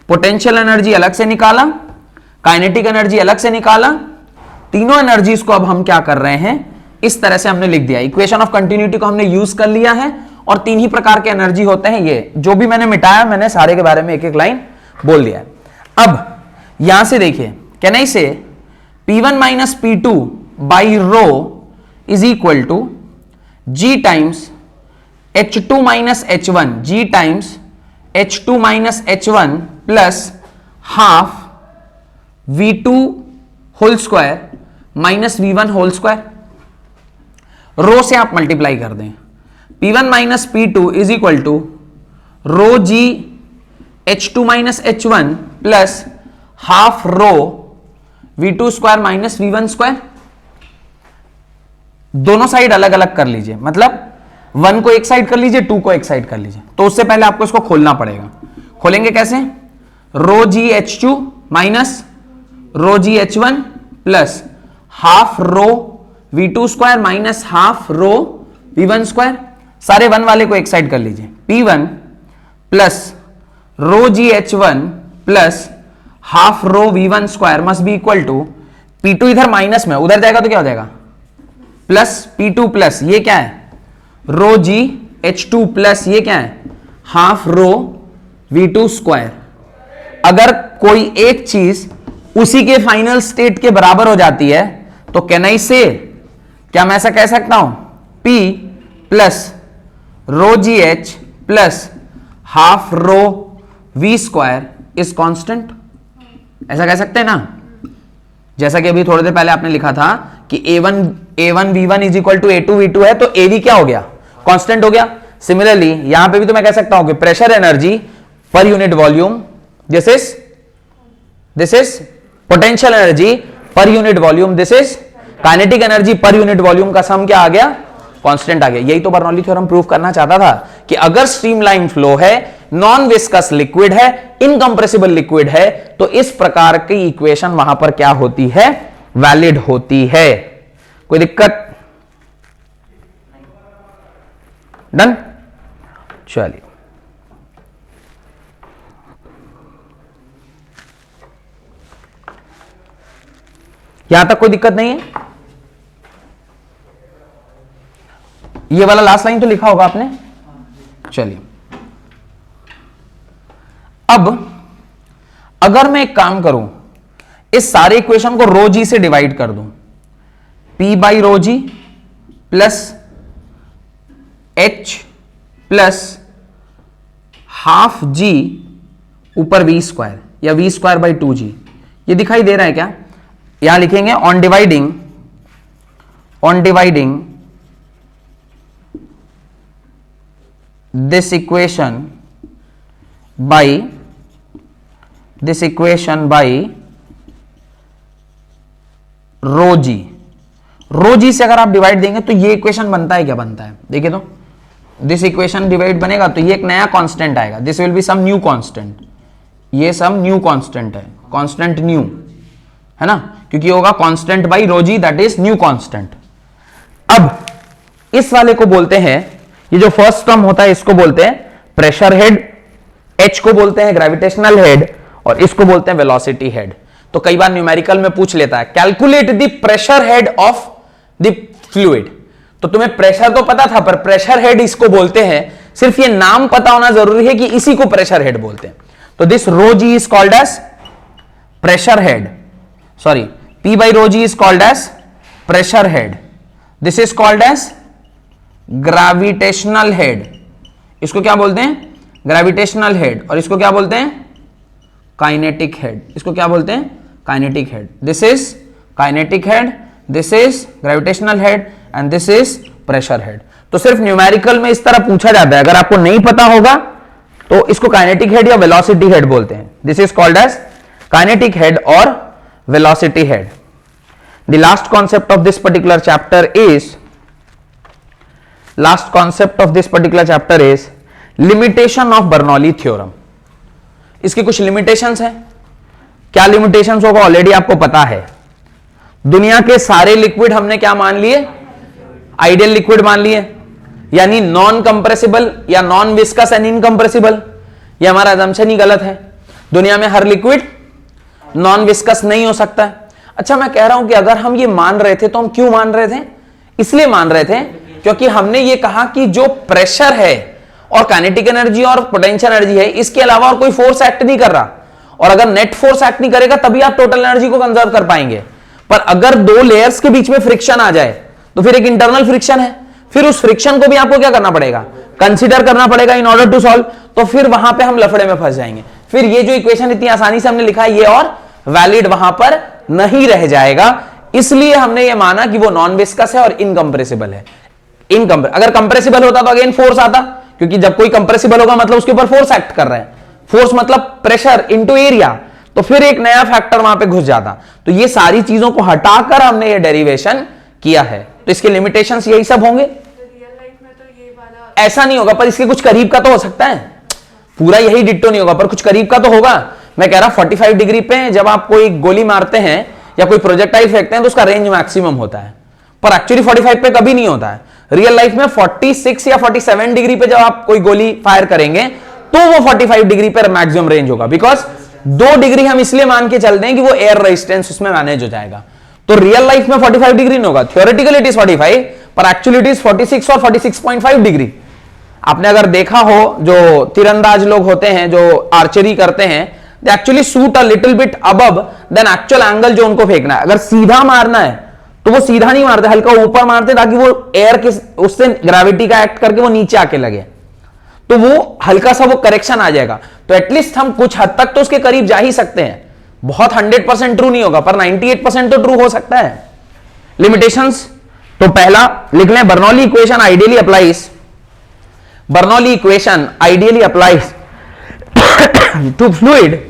पोटेंशियल एनर्जी अलग से निकाला, काइनेटिक एनर्जी अलग से निकाला। तीनों एनर्जीज को अब हम क्या कर रहे हैं? इस तरह से हमने लिख दिया। इक्वेशन ऑफ कंटिन्यूटी को हमने यूज कर लिया है और तीन ही प्रकार के एनर्जी होते हैं। ये जो भी मैंने मिटाया, मैंने सारे के बारे में एक एक लाइन बोल दिया है। अब यहां से देखिए, can I say P1 minus P2 by rho is equal to G times H2 minus H1, G times H2 minus H1 plus half V2 whole square minus V1 whole square. Rho से आप multiply कर दें, P1 minus P2 is equal to rho G H2 minus H1 plus half rho V2 square minus V1 square. दोनों side अलग अलग कर लीजिए, मतलब 1 को एक साइड कर लीजिए, 2 को एक साइड कर लीजिए। तो उससे पहले आपको इसको खोलना पड़ेगा। खोलेंगे कैसे? Rho G H2 minus rho G H1 plus half rho V2 square minus half rho V1 square. सारे 1 वाले को एक साइड कर लीजिए। P1 plus rho G H1 plus half rho V1 square must be equal to P2 इधर minus में, उधर जाएगा तो क्या हो जाएगा? प्लस P2 प्लस ये क्या है? रो G H2 प्लस ये क्या है? Half rho V2 square. अगर कोई एक चीज उसी के फाइनल स्टेट के बराबर हो जाती है, तो कैन आई से, क्या मैं ऐसा कह सकता हूं, P plus rho G H plus half rho V square is constant, ऐसा कह सकते हैं ना? जैसा कि अभी थोड़ी देर पहले आपने लिखा था कि A1 V1 is equal to A2 V2 है, तो AV क्या हो गया, कांस्टेंट हो गया। सिमिलरली यहां पे भी तो मैं कह सकता हूं कि pressure energy per unit volume, this is potential energy per unit volume, this is kinetic energy per unit volume का सम क्या आ गया, कांस्टेंट आ गया। यही तो बर्नौली थ्योरम प्रूव करना चाहता था कि अगर स्ट्रीमलाइन फ्लो है, नॉन विस्कस लिक्विड है, इनकंप्रेसिबल लिक्विड है, तो इस प्रकार की इक्वेशन वहां पर क्या होती है, वैलिड होती है। कोई दिक्कत? डन? चलिए, यहां तक कोई दिक्कत नहीं है? ये वाला लास्ट लाइन तो लिखा होगा आपने। चलिए, अब अगर मैं एक काम करूं, इस सारे इक्वेशन को रो जी से डिवाइड कर दूं, P by rho G plus H plus half G ऊपर V स्क्वायर या V स्क्वायर बाई 2G, ये दिखाई दे रहा है क्या? यहां लिखेंगे on dividing this equation by rho G से अगर आप डिवाइड देंगे तो ये इक्वेशन बनता है, क्या बनता है देखिए तो, दिस इक्वेशन डिवाइड बनेगा तो ये एक नया कांस्टेंट आएगा, this will be some new constant, ये सम न्यू कांस्टेंट है, कांस्टेंट न्यू है ना, क्योंकि होगा constant by rho G, that is new constant. अब इस वाले को बोलते हैं, ये जो फर्स्ट टर्म होता है इसको बोलते हैं प्रेशर हेड, H को बोलते हैं ग्रेविटेशनल हेड, और इसको बोलते हैं वेलोसिटी हेड। तो कई बार न्यूमेरिकल में पूछ लेता है calculate the pressure head of the fluid, तो तुम्हें प्रेशर तो पता था, पर प्रेशर हेड इसको बोलते हैं, सिर्फ ये नाम पता होना जरूरी है कि इसी को प्रेशर हेड बोलते हैं। तो this rho G is called as pressure head, sorry P by rho G is called as pressure head, this is called as gravitational head, इसको क्या बोलते हैं, ग्रेविटेशनल हेड, और इसको क्या बोलते हैं, काइनेटिक हेड, इसको क्या बोलते हैं, kinetic head. This is kinetic head, this is gravitational head, and this is pressure head. तो सिर्फ न्यूमेरिकल में इस तरह पूछा जाता है, अगर आपको नहीं पता होगा तो इसको काइनेटिक हेड या वेलोसिटी हेड बोलते हैं, this is called as kinetic head और velocity head. The last concept of this particular chapter is last concept of this particular chapter is limitation of Bernoulli theorem। इसकी कुछ limitations हैं, क्या limitations होगा already आपको पता है। दुनिया के सारे लिक्विड हमने क्या मान लिए, आइडियल लिक्विड मान लिए, यानी नॉन कंप्रेसिबल या नॉन विस्कस एंड इनकंप्रेसिबल, ये हमारा assumption ही गलत है। दुनिया में हर लिक्विड नॉन विस्कस नहीं हो सकता है। अच्छा, मैं कह रहा हूं कि अगर हम ये मान रहे थे तो हम क्यों मान रहे थे, इसलिए मान रहे थे क्योंकि हमने ये कहा कि जो प्रेशर है और काइनेटिक एनर्जी और पोटेंशियल एनर्जी है, इसके अलावा और कोई फोर्स एक्ट नहीं कर रहा, और अगर नेट फोर्स एक्ट नहीं करेगा तभी आप टोटल एनर्जी को कंजर्व कर पाएंगे। पर अगर दो लेयर्स के बीच में फ्रिक्शन आ जाए तो फिर एक इंटरनल फ्रिक्शन है, फिर उस फ्रिक्शन को भी आपको क्या करना पड़ेगा, कंसीडर करना पड़ेगा इन ऑर्डर टू सॉल्व, तो फिर वहां पे हम लफड़े में फंस जाएंगे। फिर ये जो इक्वेशन इतनी आसानी से हमने लिखा है ये और वैलिड वहां पर नहीं रह जाएगा, इसलिए हमने ये माना कि वो नॉन विस्कस है और इनकंप्रेसिबल है। अगर कंप्रेसिबल होता तो अगेन फोर्स आता, क्योंकि जब कोई कंप्रेसिबल होगा मतलब उसके ऊपर फोर्स एक्ट कर रहा है, फोर्स मतलब प्रेशर इनटू एरिया, तो फिर एक नया फैक्टर वहां पे घुस जाता। तो ये सारी चीजों को हटाकर हमने ये डेरिवेशन किया है, तो इसके लिमिटेशंस यही सब होंगे। रियल लाइफ में तो ये वाला ऐसा नहीं होगा, पर इसके कुछ करीब का तो हो सकता है, पूरा यही डिट्टो नहीं होगा पर कुछ करीब का तो होगा। मैं कह रहा 45 डिग्री पे जब आप कोई गोली मारते हैं या कोई प्रोजेक्टाइल फेंकते हैं तो उसका रेंज मैक्सिमम होता है, पर एक्चुअली 45 पे कभी नहीं होता है। रियल लाइफ में 46 या 47 डिग्री पे जब आप कोई गोली फायर करेंगे तो वो 45 डिग्री पर मैक्सिमम रेंज होगा, बिकॉज 2 डिग्री हम इसलिए मान के चलते हैं कि वो एयर रेजिस्टेंस उसमें मैनेज हो जाएगा। तो रियल लाइफ में 45 डिग्री नहीं होगा, थियोरेटिकली इट इज 45, पर एक्चुअली इट इज 46 और 46.5 डिग्री। आपने अगर देखा हो जो तीरंदाज लोग होते हैं जो आर्चरी करते हैं, they actually shoot a little bit above then actual angle जो उनको फेंकना है। अगर सीधा मारना है तो वो सीधा नहीं मारते, हल्का ऊपर मारते ताकि वो एयर के उससे ग्रेविटी का एक्ट करके वो नीचे आके लगे, तो वो हल्का सा वो करेक्शन आ जाएगा। तो एटलीस्ट हम कुछ हद तक तो उसके करीब जा ही सकते हैं। बहुत 100% ट्रू नहीं होगा पर 98% तो ट्रू हो सकता है। लिमिटेशंस, तो पहला लिख लें, Bernoulli equation ideally applies, Bernoulli equation ideally applies to fluid,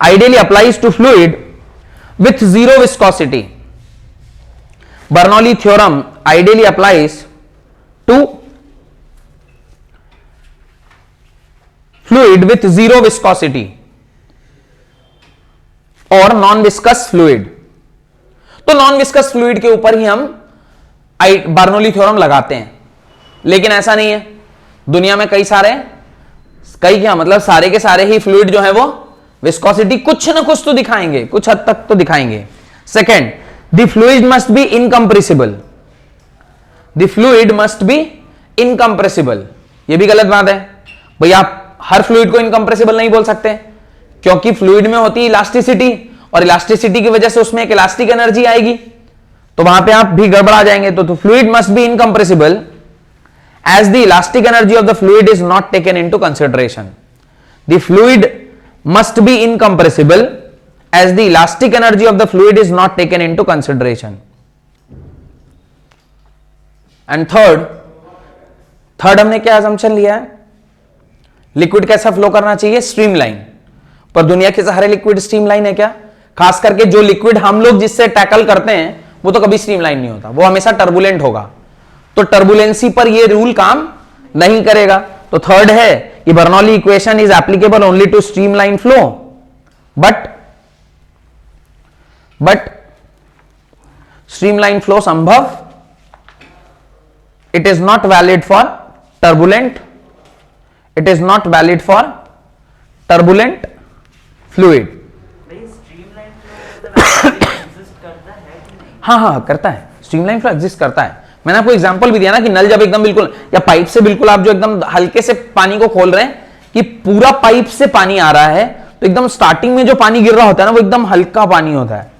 ideally applies to fluid with zero viscosity. Bernoulli theorem ideally applies to fluid with zero viscosity और नॉन विस्कस फ्लूइड। तो non viscous fluid के ऊपर ही हम Bernoulli theorem लगाते हैं, लेकिन ऐसा नहीं है। दुनिया में कई क्या मतलब सारे के सारे ही फ्लूइड जो है वो विस्कोसिटी कुछ ना कुछ तो दिखाएंगे, कुछ हद तक तो दिखाएंगे। Second, the fluid must be incompressible, the fluid must be incompressible. ये भी गलत बात है भैया, आप हर फ्लूइड को इनकंप्रेसिबल नहीं बोल सकते, क्योंकि फ्लूइड में होती है इलास्टिसिटी, और इलास्टिसिटी की वजह से उसमें एक इलास्टिक एनर्जी आएगी, तो वहां पे आप भी गड़बड़ा जाएंगे। तो fluid must be incompressible as the elastic energy of the fluid is not taken into consideration. The fluid must be incompressible as the elastic energy of the fluid is not taken into consideration. And third हमने क्या assumption लिया है, liquid कैसा flow करना चाहिए, streamline. पर दुनिया के सारे लिक्विड स्ट्रीमलाइन है क्या? खास करके जो लिक्विड हम लोग जिससे टैकल करते हैं वो तो कभी स्ट्रीमलाइन नहीं होता, वो हमेशा टर्बुलेंट होगा। तो टर्बुलेंसी पर ये रूल काम नहीं करेगा। तो थर्ड है कि Bernoulli equation is applicable only to streamline flow, but streamline flow संभव, it is not valid for turbulent, it is not valid for turbulent fluid. हाँ करता है, स्ट्रीमलाइन फ्लो एग्जिस्ट करता है। मैंने आपको एग्जांपल भी दिया ना कि नल जब एकदम बिल्कुल या पाइप से बिल्कुल आप जो एकदम हल्के से पानी को खोल रहे हैं कि पूरा पाइप से पानी आ रहा है, तो एकदम स्टार्टिंग में जो पानी गिर रहा होता है ना वो एकदम हल्का पानी होता है,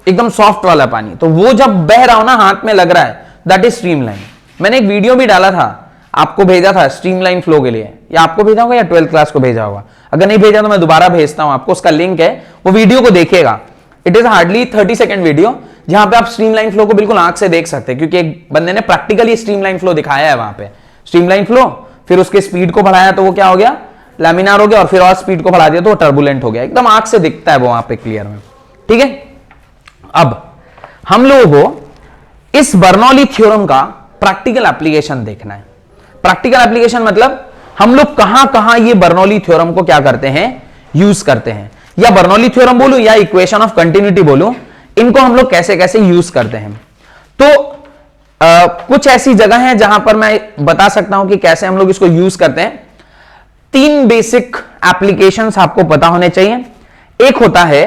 एकदम सॉफ्ट वाला पानी। तो वो जब बह रहा हो ना, हाथ में लग रहा है, दैट इज स्ट्रीमलाइन। मैंने एक वीडियो भी डाला था, आपको भेजा था स्ट्रीमलाइन फ्लो के लिए, या आपको भेजा होगा या 12th क्लास को भेजा होगा। अगर नहीं भेजा तो मैं दोबारा भेजता हूं आपको, उसका लिंक है, वो वीडियो को देखिएगा। It is hardly 30 second video जहां पे आप स्ट्रीमलाइन फ्लो को बिल्कुल आंख से देख सकते हैं, क्योंकि एक बंदे ने प्रैक्टिकली स्ट्रीमलाइन फ्लो दिखाया है वहां पे। स्ट्रीमलाइन फ्लो, फिर उसके स्पीड को बढ़ाया तो वो क्या हो गया, लैमिनार हो गया, और फिर और स्पीड को बढ़ा दिया तो वो टर्बुलेंट हो गया। एकदम आंख से दिखता है वो वहां पे क्लियर में, ठीक है। अब हम लोगों को इस बर्नौली थ्योरम का प्रैक्टिकल एप्लीकेशन देखना है। प्रैक्टिकल एप्लीकेशन मतलब हम लोग कहां कहां ये बर्नौली थ्योरम को क्या करते हैं, यूज करते हैं, या बर्नौली थ्योरम बोलूं या इक्वेशन ऑफ कंटिन्यूटी बोलूं, इनको हम लोग कैसे कैसे यूज करते हैं। तो कुछ ऐसी जगह है जहां पर मैं बता सकता हूं कि कैसे हम लोग इसको यूज करते हैं। 3 बेसिक एप्लीकेशंस आपको पता होने चाहिए। एक होता है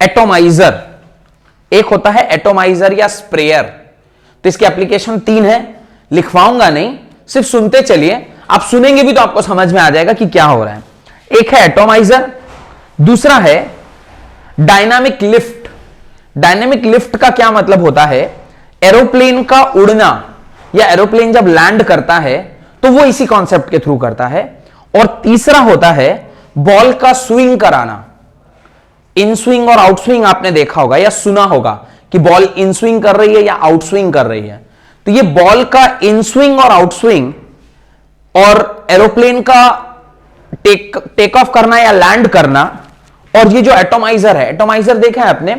एटोमाइजर, एक होता है एटोमाइजर या स्प्रेयर। तो इसकी एप्लीकेशन 3 है, लिखवाऊंगा नहीं, सिर्फ सुनते चलिए, आप सुनेंगे भी तो आपको समझ में आ जाएगा कि क्या हो रहा है। एक है एटोमाइजर, दूसरा है डायनामिक लिफ्ट। डायनामिक लिफ्ट का क्या मतलब होता है, एरोप्लेन का उड़ना, या एरोप्लेन जब लैंड करता है तो वो इसी कॉन्सेप्ट के थ्रू करता है। और तीसरा होता है बॉल का स्विंग कराना। इन स्विंग और आउट स्विंग आपने देखा होगा या सुना होगा कि बॉल इन स्विंग कर रही है या आउट स्विंग कर रही है। तो ये बॉल का इन स्विंग और आउट स्विंग और एरोप्लेन का टेक ऑफ करना या लैंड करना, और ये जो एटोमाइजर है, एटोमाइजर देखा है आपने,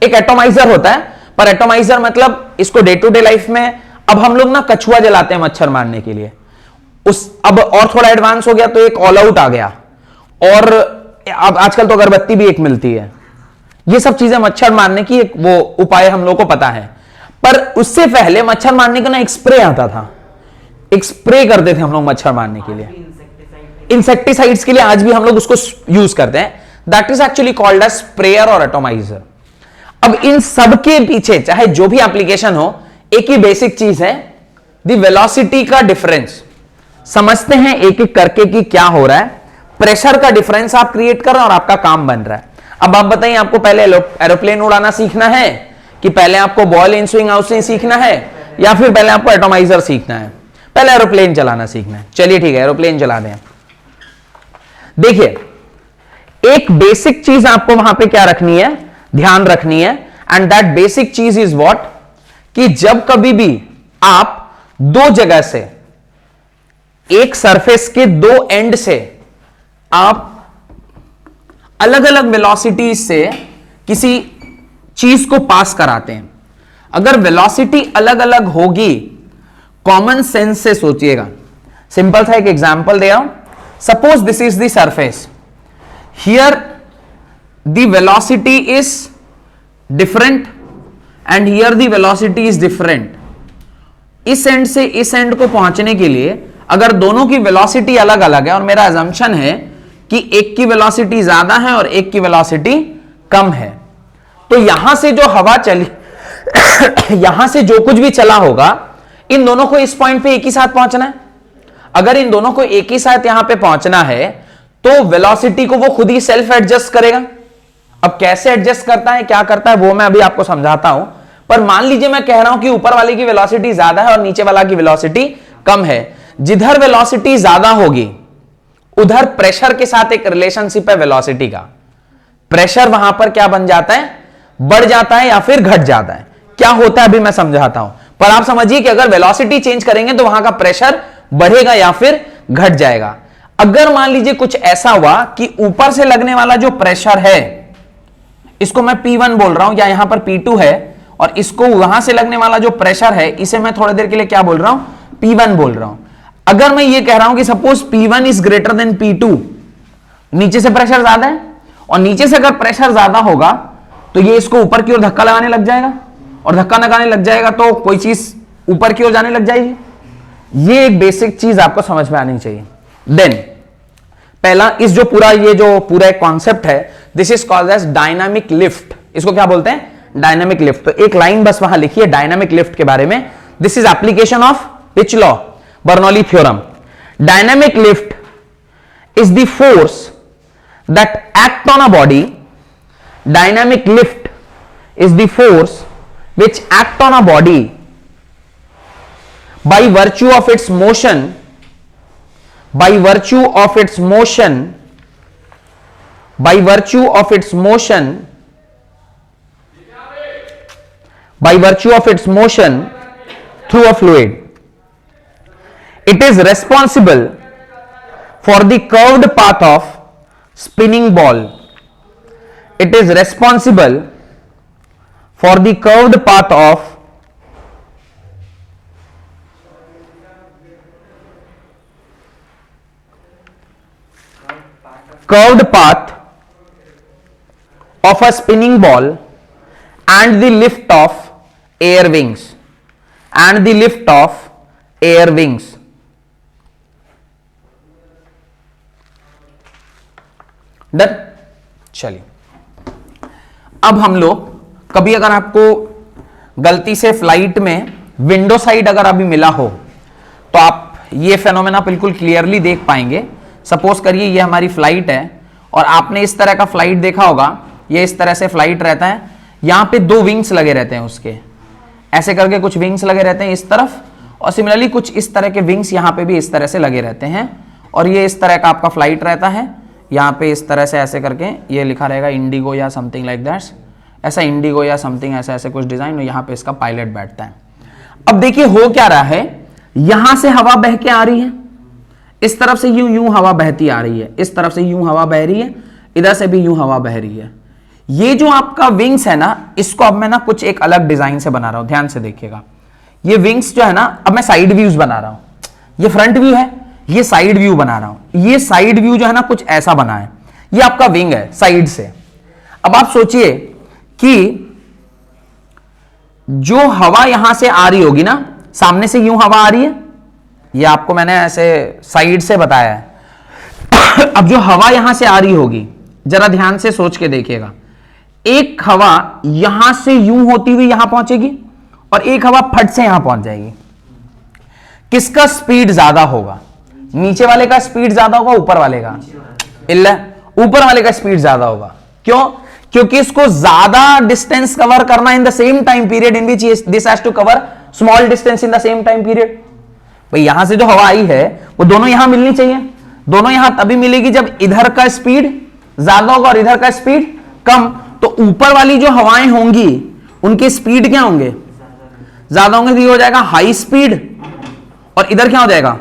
एक एटोमाइजर होता है, पर एटोमाइजर मतलब इसको डे टू डे लाइफ में, अब हम लोग ना कछुआ जलाते हैं मच्छर मारने के लिए, अब और थोड़ा एडवांस हो गया तो एक ऑल आउट आ गया, और अब आजकल तो अगरबत्ती भी एक मिलती है। ये सब चीजें मच्छर मारने की एक वो उपाय हम लोग को पता है। पर उससे पहले मच्छर मारने का ना एक स्प्रे आता था, एक स्प्रे करते थे हम लोग मच्छर मारने के लिए, इंसेक्टिसाइड्स के लिए आज भी हम लोग उसको यूज करते हैं। That is actually called as sprayer और एटोमाइजर। अब इन सब के पीछे चाहे जो भी एप्लीकेशन हो, एक ही बेसिक चीज है, द वेलोसिटी का डिफरेंस। समझते हैं एक एक करके कि क्या हो रहा है। प्रेशर का डिफरेंस आप क्रिएट कर रहे हैं और आपका काम बन रहा है। अब आप बताइए, आपको पहले एरोप्लेन उड़ाना सीखना है कि पहले आपको ball in swing out swing सीखना है, या फिर पहले आपको एटॉमाइजर सीखना है? पहले एरोप्लेन चलाना सीखना है। चलिए ठीक है, एरोप्लेन चला दें। देखिए, एक बेसिक चीज आपको वहां पे क्या रखनी है, ध्यान रखनी है, एंड दैट बेसिक चीज इज व्हाट, कि जब कभी भी आप दो जगह से, एक सरफेस के दो एंड से आप अलग अलग वेलोसिटी से किसी चीज को पास कराते हैं, अगर वेलोसिटी अलग अलग होगी, कॉमन सेंस से सोचिएगा। सिंपल सा एक एग्जांपल दे रहा हूं। Suppose this is the surface, here the velocity is different and here the velocity is different. इस एंड से इस एंड को पहुंचने के लिए अगर दोनों की वेलोसिटी अलग अलग है, और मेरा अजम्पशन है कि एक की वेलोसिटी ज्यादा है और एक की वेलोसिटी कम है, तो यहां से जो हवा चली यहां से जो कुछ भी चला होगा, इन दोनों को इस पॉइंट पे एक ही साथ पहुंचना है। अगर इन दोनों को एक ही साथ यहां पे पहुंचना है तो वेलोसिटी को वो खुद ही सेल्फ एडजस्ट करेगा। अब कैसे एडजस्ट करता है, क्या करता है, वो मैं अभी आपको समझाता हूं। पर मान लीजिए मैं कह रहा हूं कि ऊपर वाले की वेलोसिटी ज्यादा है और नीचे वाला की वेलोसिटी कम है। जिधर वेलोसिटी ज्यादा होगी उधर प्रेशर के साथ एक रिलेशनशिप है वेलोसिटी का। प्रेशर वहां पर क्या बन जाता है, बढ़ जाता है या फिर घट जाता है। क्या होता है अभी मैं समझाता हूं, पर आप समझिए कि अगर वेलोसिटी चेंज करेंगे तो वहां का प्रेशर बढ़ेगा या फिर घट जाएगा। अगर मान लीजिए कुछ ऐसा हुआ कि ऊपर से लगने वाला जो प्रेशर है, इसको मैं P1 बोल रहा हूं, या यहां पर P2 है, और इसको वहां से लगने वाला जो प्रेशर है, इसे मैं थोड़ी देर के लिए क्या बोल रहा हूं, P1 बोल रहा हूं। अगर मैं ये कह रहा हूं कि suppose P1 is greater than P2, नीचे से प्रेशर ज्यादा है, और नीचे से अगर प्रेशर ज्यादा होगा तो ये इसको ऊपर की ओर धक्का लगाने लग जाएगा, और धक्का लगाने लग जाएगा तो कोई चीज ऊपर की ओर जाने लग जाएगी। ये एक बेसिक चीज आपको समझ में आनी चाहिए। देन पहला, इस जो पूरा ये जो पूरा एक कॉन्सेप्ट है, this is called as dynamic lift. इसको क्या बोलते हैं, डायनामिक लिफ्ट। तो एक लाइन बस वहां लिखिए डायनामिक लिफ्ट के बारे में। This is application of which law, Bernoulli theorem. Dynamic lift is the force that act on a body. Dynamic lift is the force which act on a body by virtue of its motion, by virtue of its motion, by virtue of its motion, by virtue of its motion through a fluid. It is responsible for the curved path of spinning ball. It is responsible for the curved path of a spinning ball and the lift of air wings, and the lift of air wings. Done. चलिए, अब हम लोग कभी अगर आपको गलती से flight में विंडो साइड अगर अभी मिला हो तो आप ये फेनोमेना बिल्कुल क्लियरली देख पाएंगे। सपोज करिए ये हमारी फ्लाइट है और आपने इस तरह का फ्लाइट देखा होगा, ये इस तरह से फ्लाइट रहता है, यहां पे दो विंग्स लगे रहते हैं उसके, ऐसे करके कुछ विंग्स लगे रहते हैं इस तरफ, और सिमिलरली कुछ इस तरह के विंग्स यहां पे भी इस तरह से लगे रहते हैं, और ये इस तरह का आपका फ्लाइट रहता है। यहाँ पे इस तरह से ऐसे करके ये लिखा रहेगा इंडिगो या समथिंग लाइक दैट, ऐसा इंडिगो या समथिंग ऐसा ऐसे कुछ डिजाइन, और यहाँ पे इसका पायलट बैठता है। अब देखिए हो क्या रहा है, यहां से हवा बह के आ रही है, इस तरफ से यूं यूं हवा बहती आ रही है, इस तरफ से यूं हवा बह रही है, इधर से भी यूं हवा बह रही है। ये जो आपका विंग्स है ना, इसको अब मैं ना कुछ एक अलग डिजाइन से बना रहा हूं, ध्यान से देखिएगा। ये विंग्स जो है ना, अब मैं साइड व्यूज बना रहा हूं, ये फ्रंट व्यू है, ये साइड व्यू बना रहा हूं। ये साइड व्यू जो है ना कुछ ऐसा बना है, ये आपका विंग है साइड से। अब आप सोचिए कि जो हवा यहां से आ रही होगी ना, सामने से यूं हवा आ रही है, ये आपको मैंने ऐसे साइड से बताया है। अब जो हवा यहां से आ रही होगी, जरा ध्यान से सोच के देखिएगा, एक हवा यहां से यूं होती हुई यहां पहुंचेगी और एक हवा फट से यहां पहुंच जाएगी। किसका स्पीड ज्यादा होगा? नीचे वाले का स्पीड ज्यादा होगा ऊपर वाले का? इल्ला, ऊपर वाले का स्पीड ज्यादा होगा। क्यों? क्योंकि इसको ज्यादा डिस्टेंस कवर करना in the same time period in which this has to cover small distance in the same time period. भाई यहां से जो हवा आई है वो दोनों यहां मिलनी चाहिए, दोनों यहां तभी मिलेगी जब इधर का स्पीड ज्यादा होगा और इधर का स्पीड कम। तो ऊपर वाली जो हवाएं होंगी उनके स्पीड क्या होंगे? ज्यादा होंगे, तो ये हो जाएगा हाई स्पीड, और इधर क्या हो जाएगा?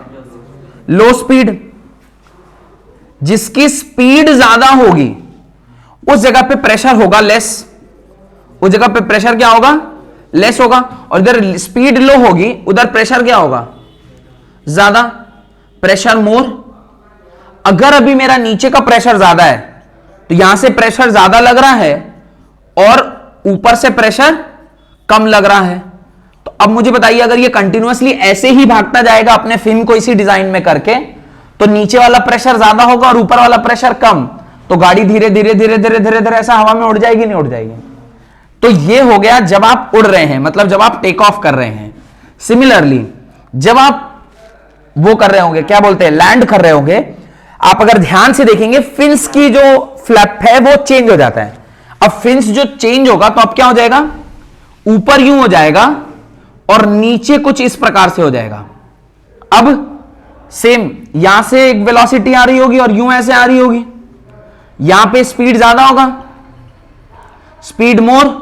लो स्पीड। जिसकी स्पीड ज्यादा होगी उस जगह पे प्रेशर होगा लेस, उस जगह पे प्रेशर क्या होगा? लेस होगा। और इधर स्पीड लो होगी, उधर प्रेशर क्या होगा? ज्यादा, प्रेशर मोर। अगर अभी मेरा नीचे का प्रेशर ज्यादा है तो यहां से प्रेशर ज्यादा लग रहा है और ऊपर से प्रेशर कम लग रहा है। तो अब मुझे बताइए, अगर ये कंटिन्यूअसली ऐसे ही भागता जाएगा अपने फिन को इसी डिजाइन में करके, तो नीचे वाला प्रेशर ज्यादा होगा और ऊपर वाला प्रेशर कम, तो गाड़ी धीरे धीरे धीरे धीरे धीरे धीरे ऐसा हवा में उड़ जाएगी, नहीं उड़ जाएगी? तो ये हो गया जब आप उड़ रहे हैं, मतलब जब आप टेक ऑफ कर रहे हैं। सिमिलरली जब आप वो कर रहे होंगे, क्या बोलते हैं, लैंड कर रहे होंगे, आप अगर ध्यान से देखेंगे फिन्स की जो फ्लैप है वो चेंज हो जाता है। अब फिन्स जो चेंज होगा तो अब क्या हो जाएगा? ऊपर यूं हो जाएगा और नीचे कुछ इस प्रकार से हो जाएगा। अब सेम यहां से एक वेलोसिटी आ रही होगी और यूं ऐसे आ रही होगी, यहां पे स्पीड ज्यादा होगा, स्पीड मोर।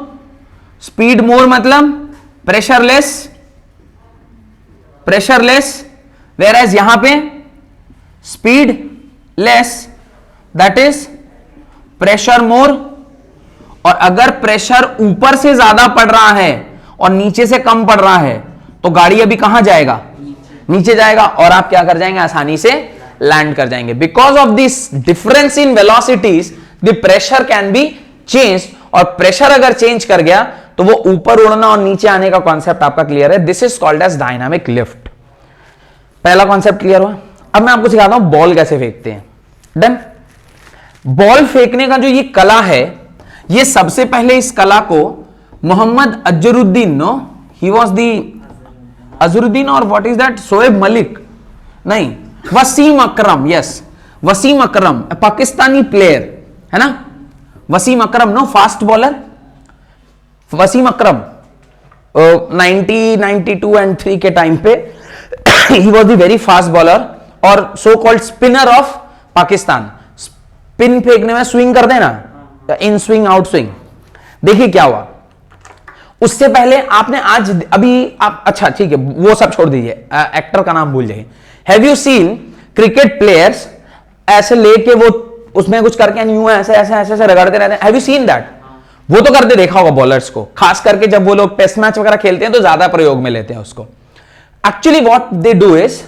स्पीड मोर मतलब प्रेशरलेस, प्रेशरलेस, वेयर एज यहां पे speed less, that is pressure मोर। और अगर प्रेशर ऊपर से ज्यादा पड़ रहा है और नीचे से कम पड़ रहा है तो गाड़ी अभी कहां जाएगा? नीचे जाएगा, और आप क्या कर जाएंगे? आसानी से लैंड कर जाएंगे। Because of this difference in velocities the pressure can be change, और प्रेशर अगर चेंज कर गया तो वो ऊपर उड़ना और नीचे आने का कॉन्सेप्ट आपका क्लियर है। This is called as dynamic lift. पहला कॉन्सेप्ट क्लियर हुआ। अब मैं आपको सिखाता हूं बॉल कैसे फेंकते हैं। डन। बॉल फेंकने का जो ये कला है, ये सबसे पहले इस कला को Mohammad Azharuddin, no he was the Azharuddin, और what is that, Shoaib Malik, नहीं, वसीम अकरम, यस वसीम अकरम, पाकिस्तानी प्लेयर है ना, Wasim Akram, no fast bowler Wasim Akram, 92 and 3 के टाइम पे he was the very fast bowler और so called spinner of Pakistan. Spin फेंकने में स्विंग कर देना, इन स्विंग आउट स्विंग। देखिए क्या हुआ, उससे पहले आपने आज अभी आप, अच्छा ठीक है वो सब छोड़ दीजिए, एक्टर का नाम भूल जाइए। Have you seen cricket players ऐसे लेके वो उसमें कुछ करके यूं ऐसे ऐसे ऐसे ऐसे रगड़ते रहते हैं? Have you seen that? वो तो करते देखा होगा बॉलर्स को, खास करके जब वो लोग टेस्ट मैच वगैरह खेलते हैं तो ज्यादा प्रयोग में लेते हैं उसको। Actually what they do is,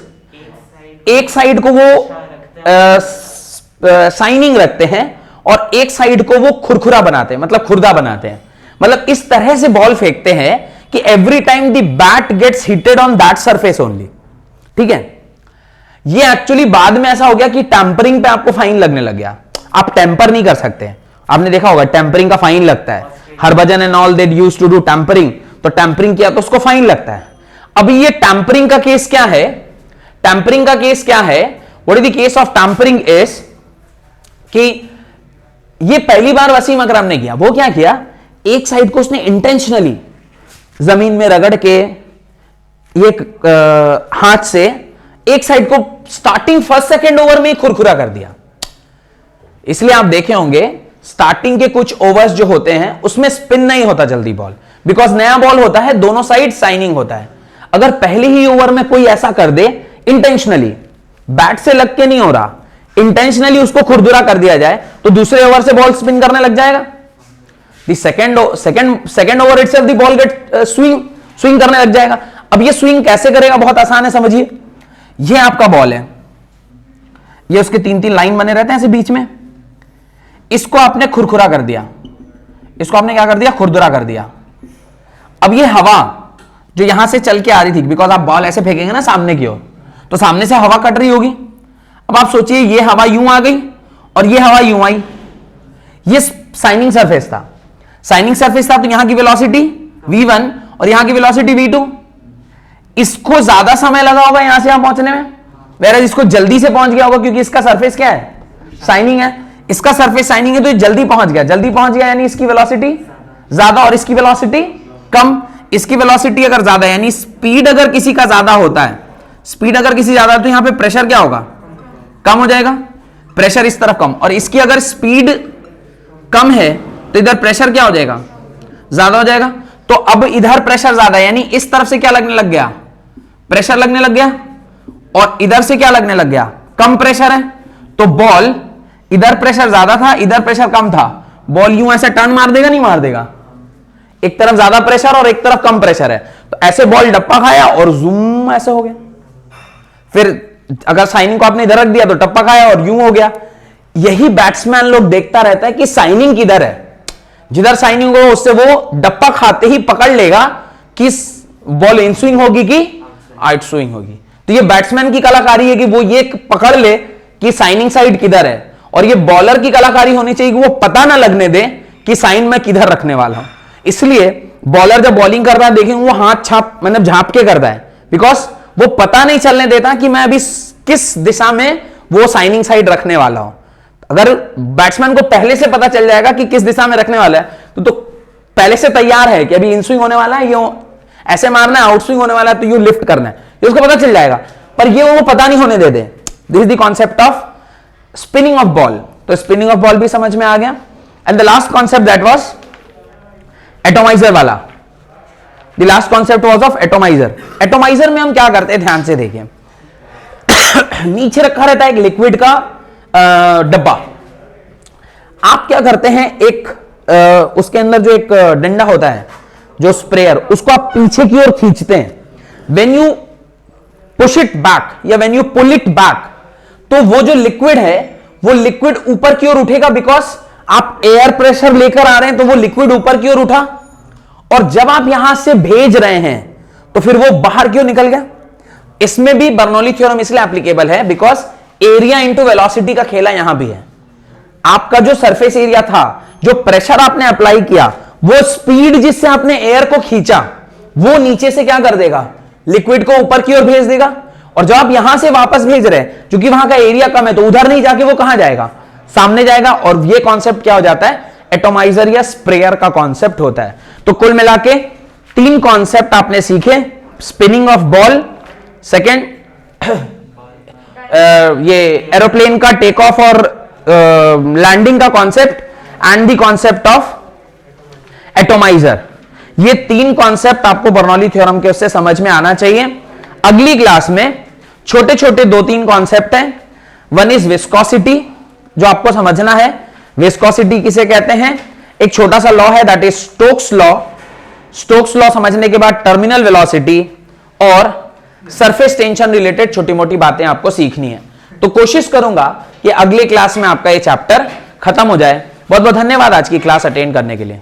एक साइड को वो साइनिंग रखते हैं और एक साइड को वो खुरखुरा बनाते हैं, मतलब खुरदा बनाते हैं। मतलब इस तरह से बॉल फेंकते हैं कि every time the bat gets hitted on that surface only. ठीक है, ये एक्चुअली बाद में ऐसा हो गया कि टैंपरिंग पे आपको फाइन लगने लग गया। आप टेम्पर नहीं कर सकते, आपने देखा होगा टैंपरिंग का फाइन लगता है। Harbhajan and all they used to do tampering, तो टैंपरिंग किया तो उसको फाइन लगता है। अभी ये टैंपरिंग का केस क्या है? टैंपरिंग का केस क्या है? What is the case of tampering is कि ये पहली बार वसीम अकरम ने किया। वो क्या किया, एक साइड को उसने इंटेंशनली जमीन में रगड़ के एक हाथ से एक साइड को स्टार्टिंग फर्स्ट सेकेंड ओवर में खुरखुरा कर दिया। इसलिए आप देखे होंगे स्टार्टिंग के कुछ ओवर्स जो होते हैं उसमें स्पिन नहीं होता जल्दी बॉल, बिकॉज नया बॉल होता है, दोनों साइड साइनिंग होता है। अगर पहले ही ओवर में कोई ऐसा कर दे इंटेंशनली, बैट से लग के नहीं हो रहा, इंटेंशनली उसको खुरदुरा कर दिया जाए तो दूसरे ओवर से बॉल स्पिन करने लग जाएगा। Second over itself the ball get swing करने लग जाएगा। अब ये स्विंग कैसे करेगा? बहुत आसान है, समझिए। ये आपका बॉल है, ये उसके 3-3 लाइन बने रहते हैं ऐसे बीच में। इसको आपने खुरखुरा कर दिया, इसको आपने क्या कर दिया? खुरदुरा कर दिया। अब ये हवा जो यहां से चल के आ रही थी, बिकॉज आप बॉल ऐसे फेंकेंगे ना सामने की ओर, तो सामने से हवा कट रही होगी। अब आप सोचिए ये हवा यूं आ गई और ये हवा यूं आई। ये साइनिंग सरफेस था, साइनिंग सरफेस था, तो यहां की वेलोसिटी v1 और यहां की वेलोसिटी v2। इसको ज्यादा समय लगा होगा यहां से यहां पहुंचने में, वेयर इसको जल्दी से पहुंच गया होगा क्योंकि इसका सरफेस क्या है, शाइनिंग है, इसका सरफेस शाइनिंग है, तो ये जल्दी पहुंच गया, जल्दी पहुंच गया यानी इसकी वेलोसिटी ज्यादा और इसकी वेलोसिटी कम। इसकी वेलोसिटी अगर ज्यादा यानी स्पीड अगर किसी का ज्यादा होता है, स्पीड अगर किसी ज्यादा, तो यहां पे प्रेशर क्या होगा, कम हो जाएगा, प्रेशर इस तरफ कम। और इसकी अगर स्पीड कम है तो इधर प्रेशर क्या हो जाएगा, ज्यादा हो जाएगा। तो अब इधर प्रेशर ज्यादा यानी इस तरफ से क्या लगने लग गया, प्रेशर लगने लग गया, और इधर से क्या लगने लग गया, कम प्रेशर है। तो बॉल इधर प्रेशर ज्यादा था, इधर प्रेशर कम था, बॉल यूं ऐसे टर्न मार देगा, नहीं मार देगा, एक तरफ ज्यादा प्रेशर और एक तरफ कम प्रेशर है, तो ऐसे बॉल डप्पा खाया और जूम ऐसे हो गया। फिर अगर साइनिंग को आपने इधर रख दिया तो टप्पा खाया और यूं हो गया। यही बैट्समैन लोग देखता रहता है कि साइनिंग किधर है, जिधर साइनिंग हो उससे वो डप्पा खाते ही पकड़ लेगा कि बॉल इन स्विंग होगी कि आउट स्विंग होगी। तो ये बैट्समैन की कलाकारी है कि वो ये पकड़ ले कि साइनिंग साइड किधर है, और ये बॉलर की कलाकारी होनी चाहिए कि वो पता ना लगने दे कि साइन में किधर रखने वाला हूं। इसलिए बॉलर जब बॉलिंग करता है देखेंगे वो हाथ छाप मतलब झांप के करता है, बिकॉज वो पता नहीं चलने देता कि मैं अभी किस दिशा में वो साइनिंग साइड रखने वाला हूं। अगर बैट्समैन को पहले से पता चल जाएगा कि किस दिशा में रखने वाला है तो पहले से तैयार है कि अभी इन स्विंग होने वाला है, यो ऐसे मारना है, आउट स्विंग होने वाला है तो यू लिफ्ट करना है, ये उसको पता चल जाएगा। पर ये वो पता नहीं होने दे दे। This is the concept of spinning of ball. तो स्पिनिंग ऑफ बॉल भी समझ में आ गया। And the last concept that was atomizer वाला। The last concept was of atomizer. Atomizer में हम क्या करते हैं, ध्यान से देखिए। नीचे रखा रहता है एक लिक्विड का डब्बा। आप क्या करते हैं, एक उसके अंदर जो एक डंडा होता है जो स्प्रेयर, उसको आप पीछे की ओर खींचते हैं। When you push it back या when you pull it back, तो वो जो लिक्विड है वो लिक्विड ऊपर की ओर उठेगा, बिकॉज आप एयर प्रेशर लेकर आ रहे हैं तो वो लिक्विड ऊपर की ओर उठा, और जब आप यहां से भेज रहे हैं तो फिर वो बाहर की ओर निकल गया। इसमें भी बर्नौली थ्योरम इसलिए एप्लीकेबल है बिकॉज एरिया इंटू वेलोसिटी का खेला यहां भी है। आपका जो सरफेस एरिया था, जो प्रेशर आपने अप्लाई किया, वो स्पीड जिससे आपने एयर को खींचा वो नीचे से क्या कर देगा, लिक्विड को ऊपर की ओर भेज देगा। और जब आप यहां से वापस भेज रहे हैं, क्योंकि वहां का एरिया कम है तो उधर नहीं जाके वो कहां जाएगा, सामने जाएगा। और ये कॉन्सेप्ट क्या हो जाता है, एटोमाइजर या स्प्रेयर का कॉन्सेप्ट होता है। तो कुल मिला के 3 कॉन्सेप्ट आपने सीखे। स्पिनिंग ऑफ बॉल, सेकेंड ये एरोप्लेन का टेक ऑफ और लैंडिंग का concept, and the concept of atomiser. ये 3 कॉन्सेप्ट आपको बर्नौली थ्योरम के उससे समझ में आना चाहिए। अगली क्लास में छोटे छोटे 2-3 कॉन्सेप्ट हैं। वन इज विस्कोसिटी, जो आपको समझना है। विस्कोसिटी किसे कहते हैं, एक छोटा सा लॉ है, that is Stokes law. Stokes law समझने के बाद टर्मिनल वेलोसिटी और सरफेस टेंशन रिलेटेड छोटी मोटी बातें आपको सीखनी है। तो कोशिश करूंगा कि अगले क्लास में आपका ये चैप्टर खत्म हो जाए। बहुत बहुत धन्यवाद आज की क्लास अटेंड करने के लिए।